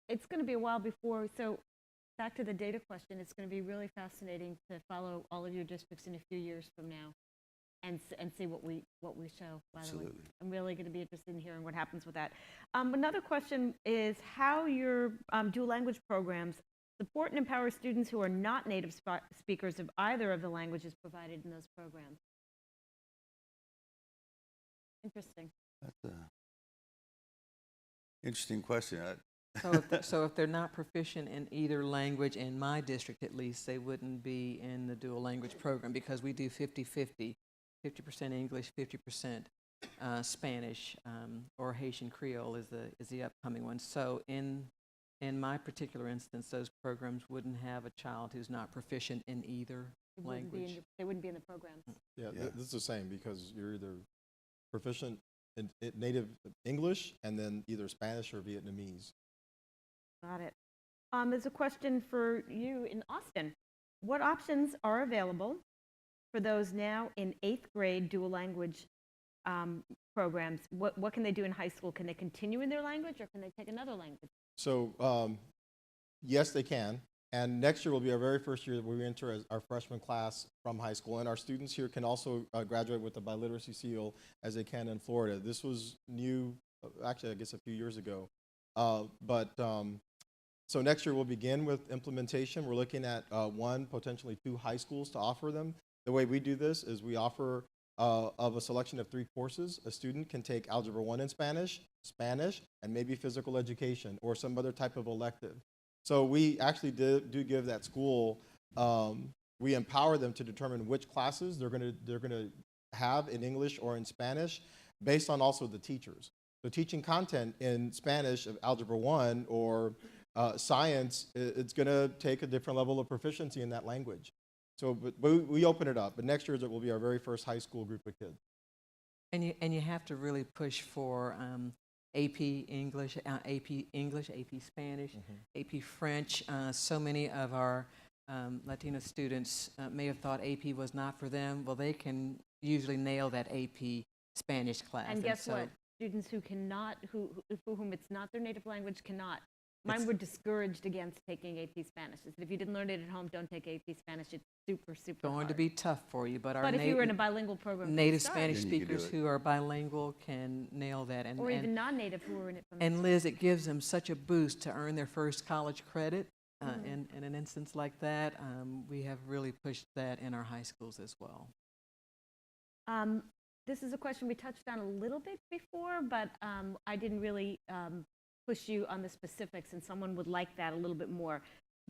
It's going to be a while before, so back to the data question, it's going to be really fascinating to follow all of your districts in a few years from now and see what we show, by the way. Absolutely. I'm really going to be interested in hearing what happens with that. Another question is how your dual language programs support and empower students who are not native speakers of either of the languages provided in those programs. Interesting. That's an interesting question. So if they're not proficient in either language, in my district at least, they wouldn't be in the dual language program because we do 50-50, 50% English, 50% Spanish, or Haitian Creole is the upcoming one. So in my particular instance, those programs wouldn't have a child who's not proficient in either language. They wouldn't be in the programs. Yeah, this is the same because you're either proficient in native English and then either Spanish or Vietnamese. Got it. There's a question for you in Austin. What options are available for those now in 8th grade dual language programs? What can they do in high school? Can they continue in their language or can they take another language? So yes, they can. And next year will be our very first year that we enter as our freshman class from high school. And our students here can also graduate with a biliteracy seal as they can in Florida. This was new, actually, I guess a few years ago. So next year we'll begin with implementation. We're looking at one, potentially 2 high schools to offer them. The way we do this is we offer of a selection of 3 courses. A student can take Algebra 1 in Spanish, and maybe physical education or some other type of elective. So we actually do give that school, we empower them to determine which classes they're gonna have in English or in Spanish based on also the teachers. So teaching content in Spanish of Algebra 1 or science, it's gonna take a different level of proficiency in that language. So but we open it up, but next year it will be our very first high school group of kids. And you have to really push for AP English, AP Spanish, AP French. So many of our Latino students may have thought AP was not for them. Well, they can usually nail that AP Spanish class. And guess what? Students who cannot, for whom it's not their native language, cannot. Mine were discouraged against taking AP Spanish. They said, if you didn't learn it at home, don't take AP Spanish. It's super, super going hard. to be tough for you, but our But if you were in a bilingual program, native start. Spanish Then you can do speakers it. who are bilingual can nail that. Or even non-native who were in it from the And start. Liz, it gives them such a boost to earn their first college credit. In an instance like that, we have really pushed that in our high schools as well. This is a question we touched on a little bit before, but I didn't really push you on the specifics, and someone would like that a little bit more.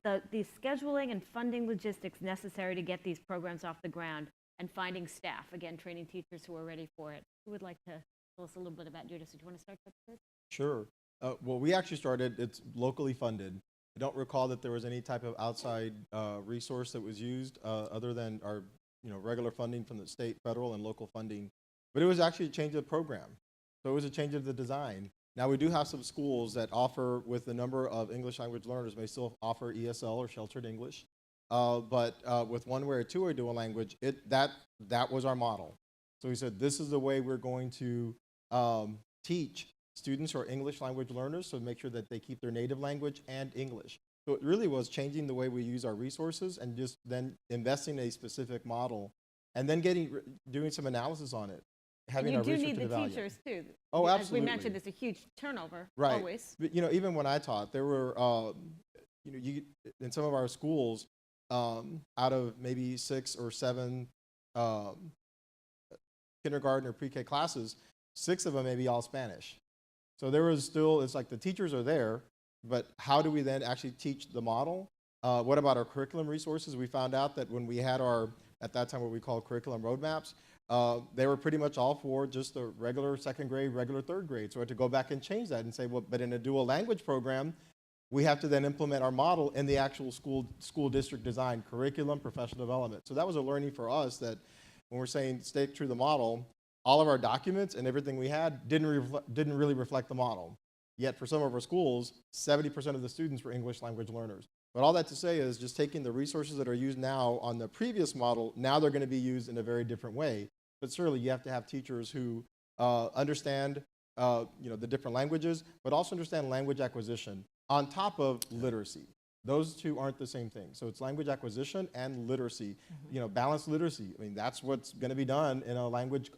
The scheduling and funding logistics necessary to get these programs off the ground. and finding staff, again, training teachers who are ready for it. Who would like to tell us a little bit about Judas? Do you want to start that first? Sure. Well, we actually started, it's locally funded. I don't recall that there was any type of outside resource that was used other than our regular funding from the state, federal, and local funding. But it was actually a change of the program. So it was a change of the design. Now we do have some schools that offer, with the number of English language learners, may still offer ESL or sheltered English. But with one-way or two-way dual language, that was our model. So we said, this is the way we're going to teach students who are English language learners, so make sure that they keep their native language and English. So it really was changing the way we use our resources and just then investing in a specific model and then doing some analysis on it. Having And you our do research need the and teachers too. Oh, As absolutely. we mentioned, there's a huge turnover, Right. always. But, even when I taught, there were, in some of our schools, out of maybe 6 or 7 kindergarten or pre-K classes, 6 of them may be all Spanish. So there was still, it's like the teachers are there, but how do we then actually teach the model? What about our curriculum resources? We found out that when we had at that time, what we call curriculum roadmaps, they were pretty much all for just the regular 2nd grade, regular 3rd grade. So we had to go back and change that and say, well, but in a dual language program, we have to then implement our model in the actual school district design, curriculum, professional development. So that was a learning for us, that when we're saying stay true to the model, all of our documents and everything we had didn't really reflect the model. Yet for some of our schools, 70% of the students were English language learners. But all that to say is just taking the resources that are used now on the previous model, now they're going to be used in a very different way. But certainly you have to have teachers who understand the different languages, but also understand language acquisition on top of literacy. Those two aren't the same thing. So it's language acquisition and literacy, balanced literacy. I mean, that's what's going to be done in a language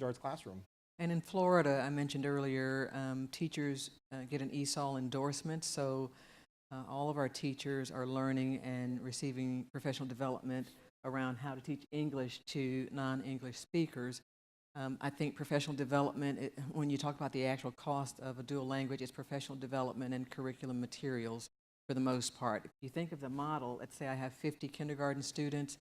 arts classroom. And in Florida, I mentioned earlier, teachers get an ESOL endorsement, so all of our teachers are learning and receiving professional development around how to teach English to non-English speakers. I think professional development, when you talk about the actual cost of a dual language, it's professional development and curriculum materials for the most part. If you think of the model, let's say I have 50 kindergarten students.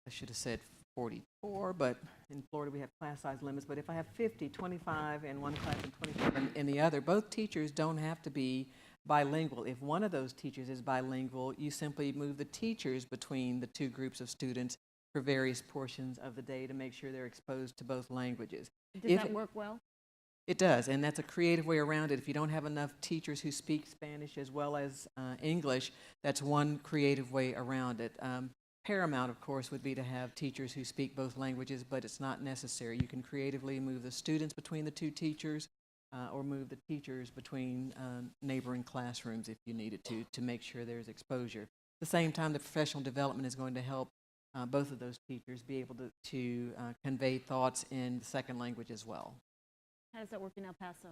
I should have said 44, but in Florida we have class size limits. But if I have 50, 25 in one class and 25 in the other, both teachers don't have to be bilingual. If one of those teachers is bilingual, you simply move the teachers between the two groups of students for various portions of the day to make sure they're exposed to both languages. Does that work well? It does, and that's a creative way around it. If you don't have enough teachers who speak Spanish as well as English, that's one creative way around it. Paramount, of course, would be to have teachers who speak both languages, but it's not necessary. You can creatively move the students between the two teachers or move the teachers between neighboring classrooms if you needed to make sure there's exposure. At the same time, the professional development is going to help both of those teachers be able to convey thoughts in the second language as well. How does that work in El Paso?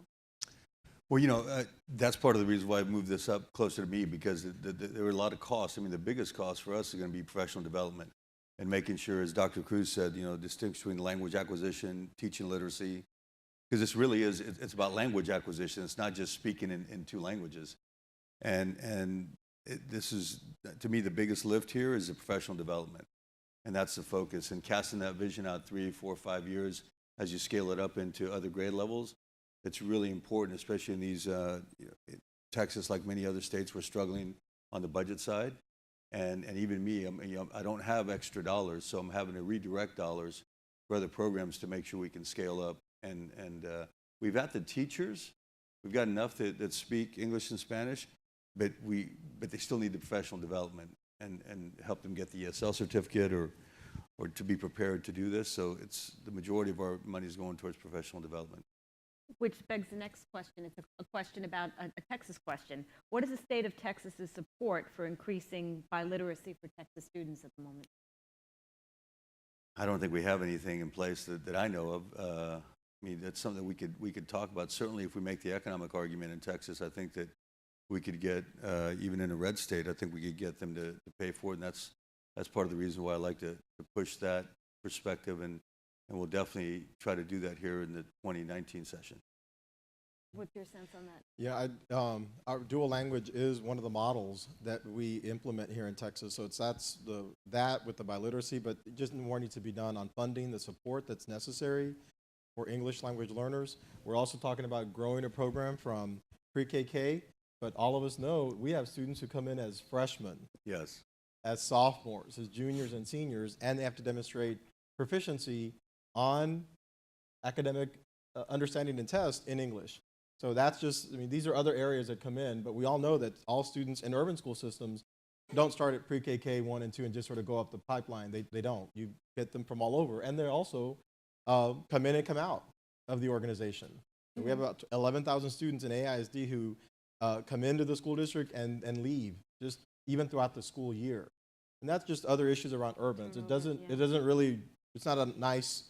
Well, that's part of the reason why I moved this up closer to me, because there were a lot of costs. I mean, the biggest cost for us is going to be professional development and making sure, as Dr. Cruz said, distinction between language acquisition, teaching literacy, because this really is, it's about language acquisition. It's not just speaking in 2 languages. This is, to me, the biggest lift here is the professional development. And that's the focus. And casting that vision out 3, 4, 5 years as you scale it up into other grade levels, it's really important, especially in these, Texas, like many other states, we're struggling on the budget side. And even me, I don't have extra dollars, so I'm having to redirect dollars for other programs to make sure we can scale up. And we've got the teachers, we've got enough that speak English and Spanish, but they still need the professional development and help them get the ESL certificate or to be prepared to do this. So it's the majority of our money is going towards professional development. Which begs the next question. It's a question about a Texas question. What is the state of Texas's support for increasing biliteracy for Texas students at the moment? I don't think we have anything in place that I know of. I mean, that's something we could talk about. Certainly, if we make the economic argument in Texas, I think that we could get, even in a red state, I think we could get them to pay for it. And that's part of the reason why I like to push that perspective. And we'll definitely try to do that here in the 2019 session. What's your sense on that? Yeah, our dual language is one of the models that we implement here in Texas. So that with the biliteracy, but just more needs to be done on funding, the support that's necessary for English language learners. We're also talking about growing a program from pre-KK, but all of us know we have students who come in as freshmen, Yes. as sophomores, as juniors and seniors, and they have to demonstrate proficiency on academic understanding and test in English. So that's just, I mean, these are other areas that come in, but we all know that all students in urban school systems don't start at pre-KK 1 and 2 and just sort of go up the pipeline. They don't. You get them from all over. And they also come in and come out of the organization. So we have about 11,000 students in AISD who come into the school district and leave, just even throughout the school year. And that's just other issues around urbans. It doesn't really, it's not a nice,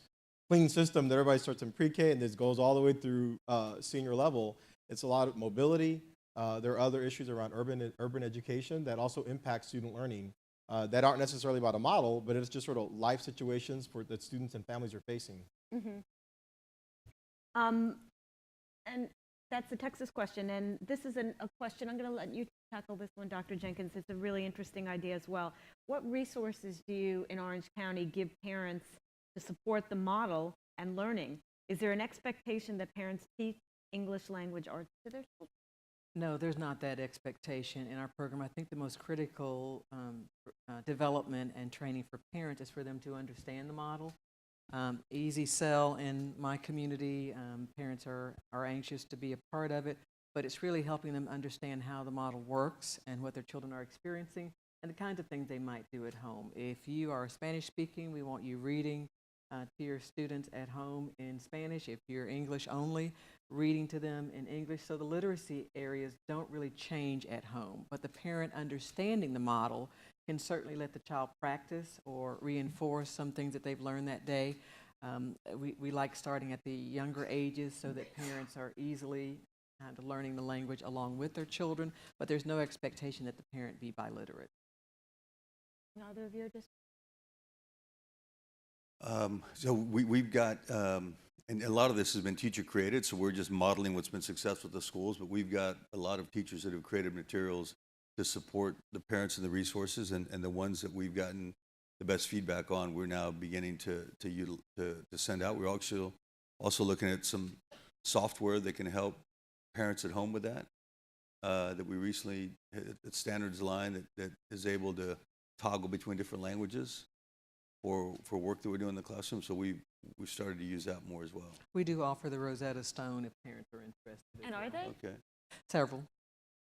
clean system that everybody starts in pre-K and this goes all the way through senior level. It's a lot of mobility. There are other issues around urban education that also impact student learning that aren't necessarily about a model, but it's just sort of life situations that students and families are facing. And that's a Texas question, and this is a question, I'm going to let you tackle this one, Dr. Jenkins. It's a really interesting idea as well. What resources do you in Orange County give parents to support the model and learning? Is there an expectation that parents teach English language arts to their children? No, there's not that expectation in our program. I think the most critical development and training for parents is for them to understand the model. Easy sell in my community. Parents are anxious to be a part of it, but it's really helping them understand how the model works and what their children are experiencing and the kinds of things they might do at home. If you are Spanish speaking, we want you reading to your students at home in Spanish. If you're English only, reading to them in English. So the literacy areas don't really change at home, but the parent understanding the model can certainly let the child practice or reinforce some things that they've learned that day. We like starting at the younger ages so that parents are easily kind of learning the language along with their children, but there's no expectation that the parent be biliterate. Neither of you are just So we've got, and a lot of this has been teacher created, so we're just modeling what's been successful at the schools, but we've got a lot of teachers that have created materials to support the parents and the resources, and the ones that we've gotten the best feedback on, we're now beginning to send out. We're also looking at some software that can help parents at home with that, that we recently, at Standards Line, that is able to toggle between different languages for work that we're doing in the classroom. So we've started to use that more as well. We do offer the Rosetta Stone if parents are interested. And are they? Okay. Several.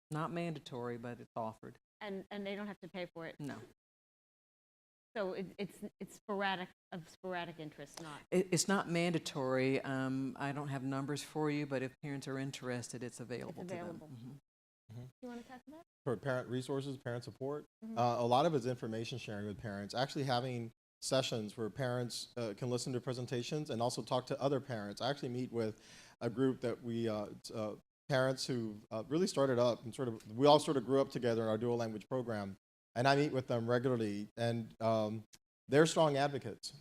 Not mandatory, but it's offered. And they don't have to pay for it? No. So it's sporadic, of sporadic interest, not? It's not mandatory. I don't have numbers for you, but if parents are interested, it's available to them. Do you want to talk about that? For parent resources, parent support, a lot of it's information sharing with parents, actually having sessions where parents can listen to presentations and also talk to other parents. I actually meet with a group that we, parents who really started up and we all sort of grew up together in our dual language program, and I meet with them regularly, and they're strong advocates.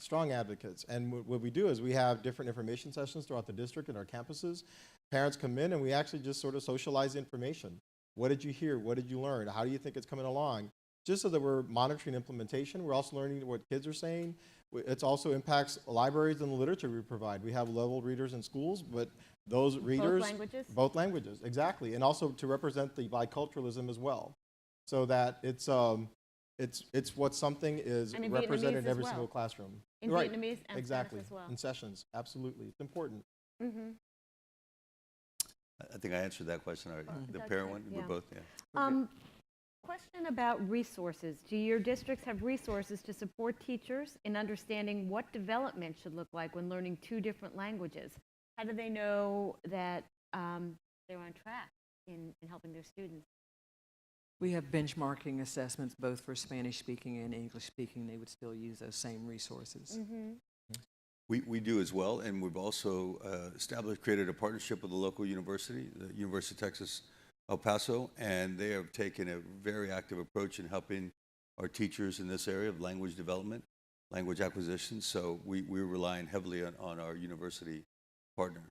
And what we do is we have different information sessions throughout the district and our campuses. Parents come in and we actually just sort of socialize information. What did you hear? What did you learn? How do you think it's coming along? Just so that we're monitoring implementation. We're also learning what kids are saying. It also impacts libraries and the literature we provide. We have level readers in schools, but those readers— Both languages? Both languages, exactly. And also to represent the biculturalism as well. So that it's what something is And in represented Vietnamese in every as well. single classroom. In Right. Vietnamese and Exactly. Spanish as well? In sessions, absolutely. It's important. I think I answered that question already. The That's parent it, one, yeah. we're both, yeah. Question about resources. Do your districts have resources to support teachers in understanding what development should look like when learning two different languages? How do they know that they're on track in helping their students? We have benchmarking assessments both for Spanish speaking and English speaking. They would still use those same resources. We do as well, and we've also created a partnership with a local university, the University of Texas, El Paso, and they have taken a very active approach in helping our teachers in this area of language development, language acquisition. So we're relying heavily on our university partner.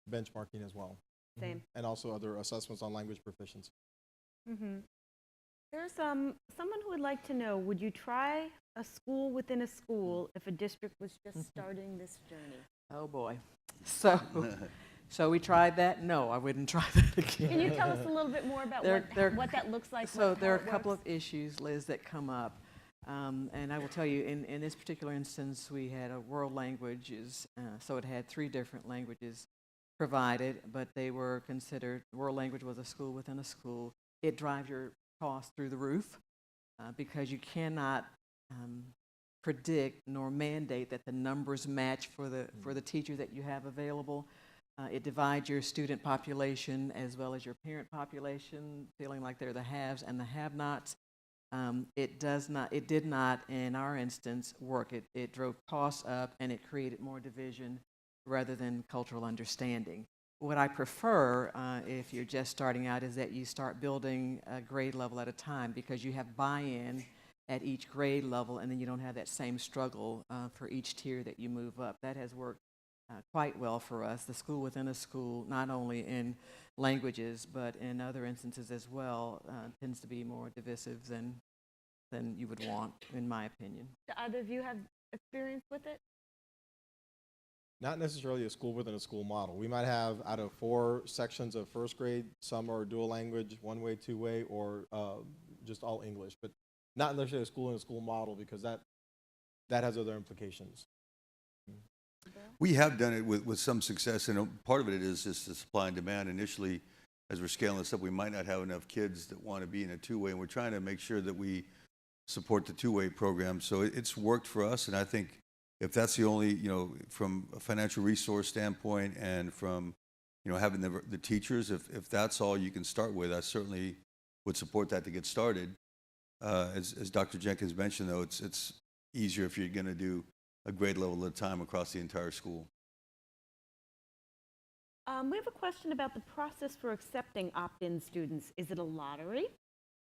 benchmarking as well. Same. And also other assessments on language proficiency. There's someone who would like to know, would you try a school within a school if a district was just starting this journey? Oh, boy. So we tried that? No, I wouldn't try that again. Can you tell us a little bit more about what that looks like? So there are how a it couple works? of issues, Liz, that come up. And I will tell you, in this particular instance, we had a world languages, so it had 3 different languages provided, but they were considered, world language was a school within a school. It drives your cost through the roof because you cannot predict nor mandate that the numbers match for the teacher that you have available. It divides your student population as well as your parent population, feeling like they're the haves and the have-nots. It did not, in our instance, work. It drove costs up and it created more division rather than cultural understanding. What I prefer, if you're just starting out, is that you start building a grade level at a time because you have buy-in at each grade level and then you don't have that same struggle for each tier that you move up. That has worked quite well for us. The school within a school, not only in languages, but in other instances as well, tends to be more divisive than you would want, in my opinion. Do either of you have experience with it? Not necessarily a school within a school model. We might have out of 4 sections of first grade, some are dual language, 1-way, 2-way, or just all English, but not necessarily a school in a school model because that has other implications. We have done it with some success, and part of it is just the supply and demand. Initially, as we're scaling this up, we might not have enough kids that want to be in a 2-way, and we're trying to make sure that we support the 2-way program. So it's worked for us, and I think if that's the only, from a financial resource standpoint and from, having the teachers, if that's all you can start with, I certainly would support that to get started. As Dr. Jenkins mentioned, though, it's easier if you're going to do a grade level at a time across the entire school. We have a question about the process for accepting opt-in students. Is it a lottery?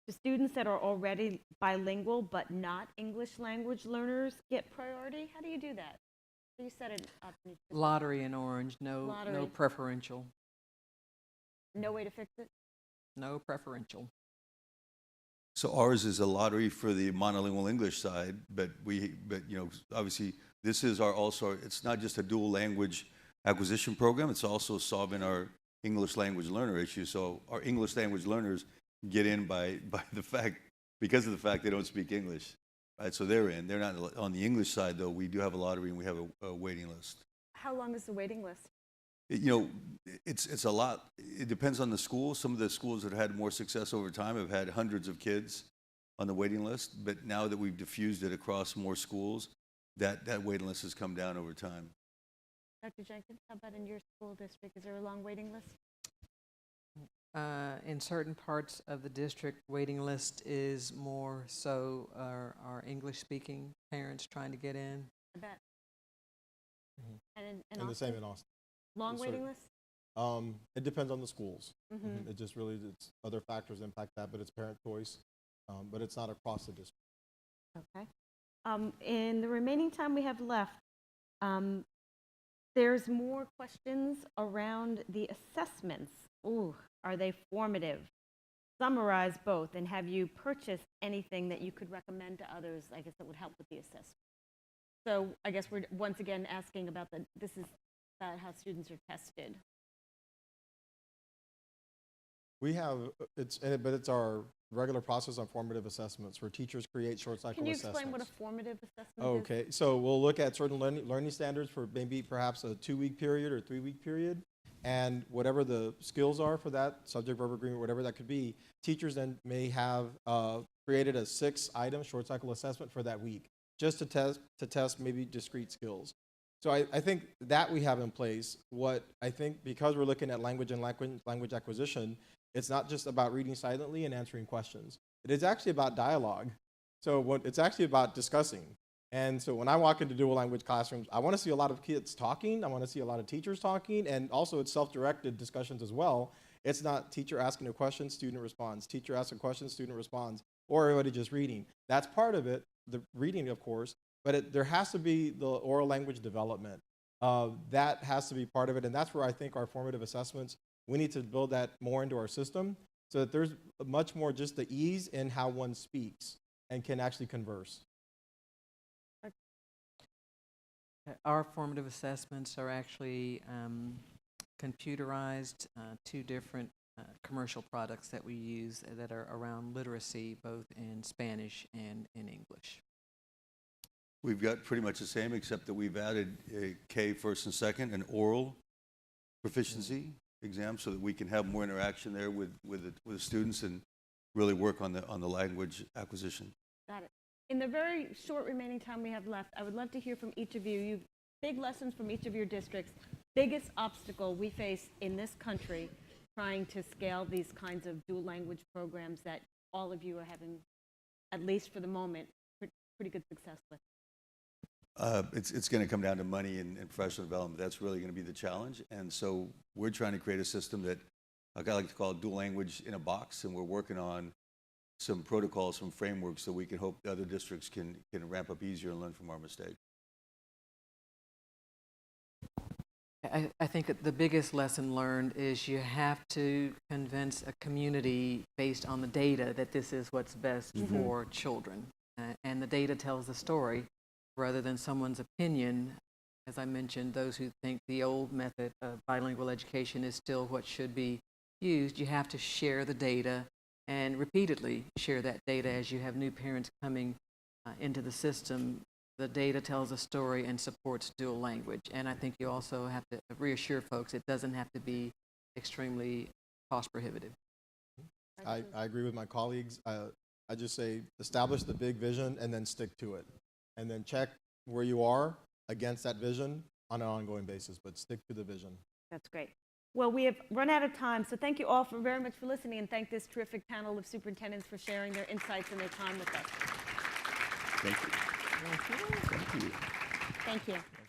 Do students that are already bilingual but not English language learners get priority? How do you do that? You set it up. Lottery in orange, no Lottery. preferential. No way to fix it? No preferential. So ours is a lottery for the monolingual English side, but obviously this is it's not just a dual language acquisition program, it's also solving our English language learner issue. So our English language learners get in because of the fact they don't speak English, right? So they're in. They're not on the English side, though. We do have a lottery and we have a waiting list. How long is the waiting list? It's a lot. It depends on the school. Some of the schools that have had more success over time have had hundreds of kids on the waiting list. But now that we've diffused it across more schools, that waiting list has come down over time. Dr. Jenkins, how about in your school district? Is there a long waiting list? In certain parts of the district, waiting list is more so our English-speaking parents trying to get in. I bet. And And the same in Austin. long Yes, waiting sir. list? It depends on the schools. Mhm. It just really, it's other factors impact that, but it's parent choice. But it's not across the district. Okay. In the remaining time we have left, there's more questions around the assessments. Ooh, are they formative? Summarize both, and have you purchased anything that you could recommend to others, I guess, that would help with the assessment? So I guess we're once again asking about this is about how students are tested. We have, but it's our regular process on formative assessments where teachers create short cycle Can you assessments. explain what a formative assessment is? Okay, so we'll look at certain learning standards for maybe perhaps a 2-week period or 3-week period, and whatever the skills are for that, subject verb agreement, whatever that could be, teachers then may have created a 6-item short cycle assessment for that week, just to test maybe discrete skills. So I think that we have in place. What I think, because we're looking at language and language acquisition, it's not just about reading silently and answering questions. It is actually about dialogue. So it's actually about discussing. And so when I walk into dual language classrooms, I want to see a lot of kids talking. I want to see a lot of teachers talking. And also it's self-directed discussions as well. It's not teacher asking a question, student responds. Teacher asks a question, student responds. Or everybody just reading. That's part of it, the reading, of course. But there has to be the oral language development. That has to be part of it, and that's where I think our formative assessments, we need to build that more into our system so that there's much more just the ease in how one speaks and can actually converse. Our formative assessments are actually computerized, 2 different commercial products that we use that are around literacy, both in Spanish and in English. We've got pretty much the same, except that we've added a K first and second, an oral proficiency exam, so that we can have more interaction there with the students and really work on the language acquisition. Got it. In the very short remaining time we have left, I would love to hear from each of you. You've big lessons from each of your districts. Biggest obstacle we face in this country trying to scale these kinds of dual language programs that all of you are having, at least for the moment, pretty good success with. It's going to come down to money and professional development. That's really going to be the challenge. And so we're trying to create a system that I like to call dual language in a box, and we're working on some protocols, some frameworks, so we can hope the other districts can ramp up easier and learn from our mistakes. I think that the biggest lesson learned is you have to convince a community based on the data that this is what's best for children. And the data tells the story rather than someone's opinion. As I mentioned, those who think the old method of bilingual education is still what should be used, you have to share the data and repeatedly share that data as you have new parents coming into the system. The data tells a story and supports dual language. And I think you also have to reassure folks it doesn't have to be extremely cost prohibitive. I agree with my colleagues. I just say establish the big vision and then stick to it. And then check where you are against that vision on an ongoing basis, but stick to the vision. That's great. Well, we have run out of time, so thank you all very much for listening, and thank this terrific panel of superintendents for sharing their insights and their time with us. Thank you. Thank you. Thank you. Thank you.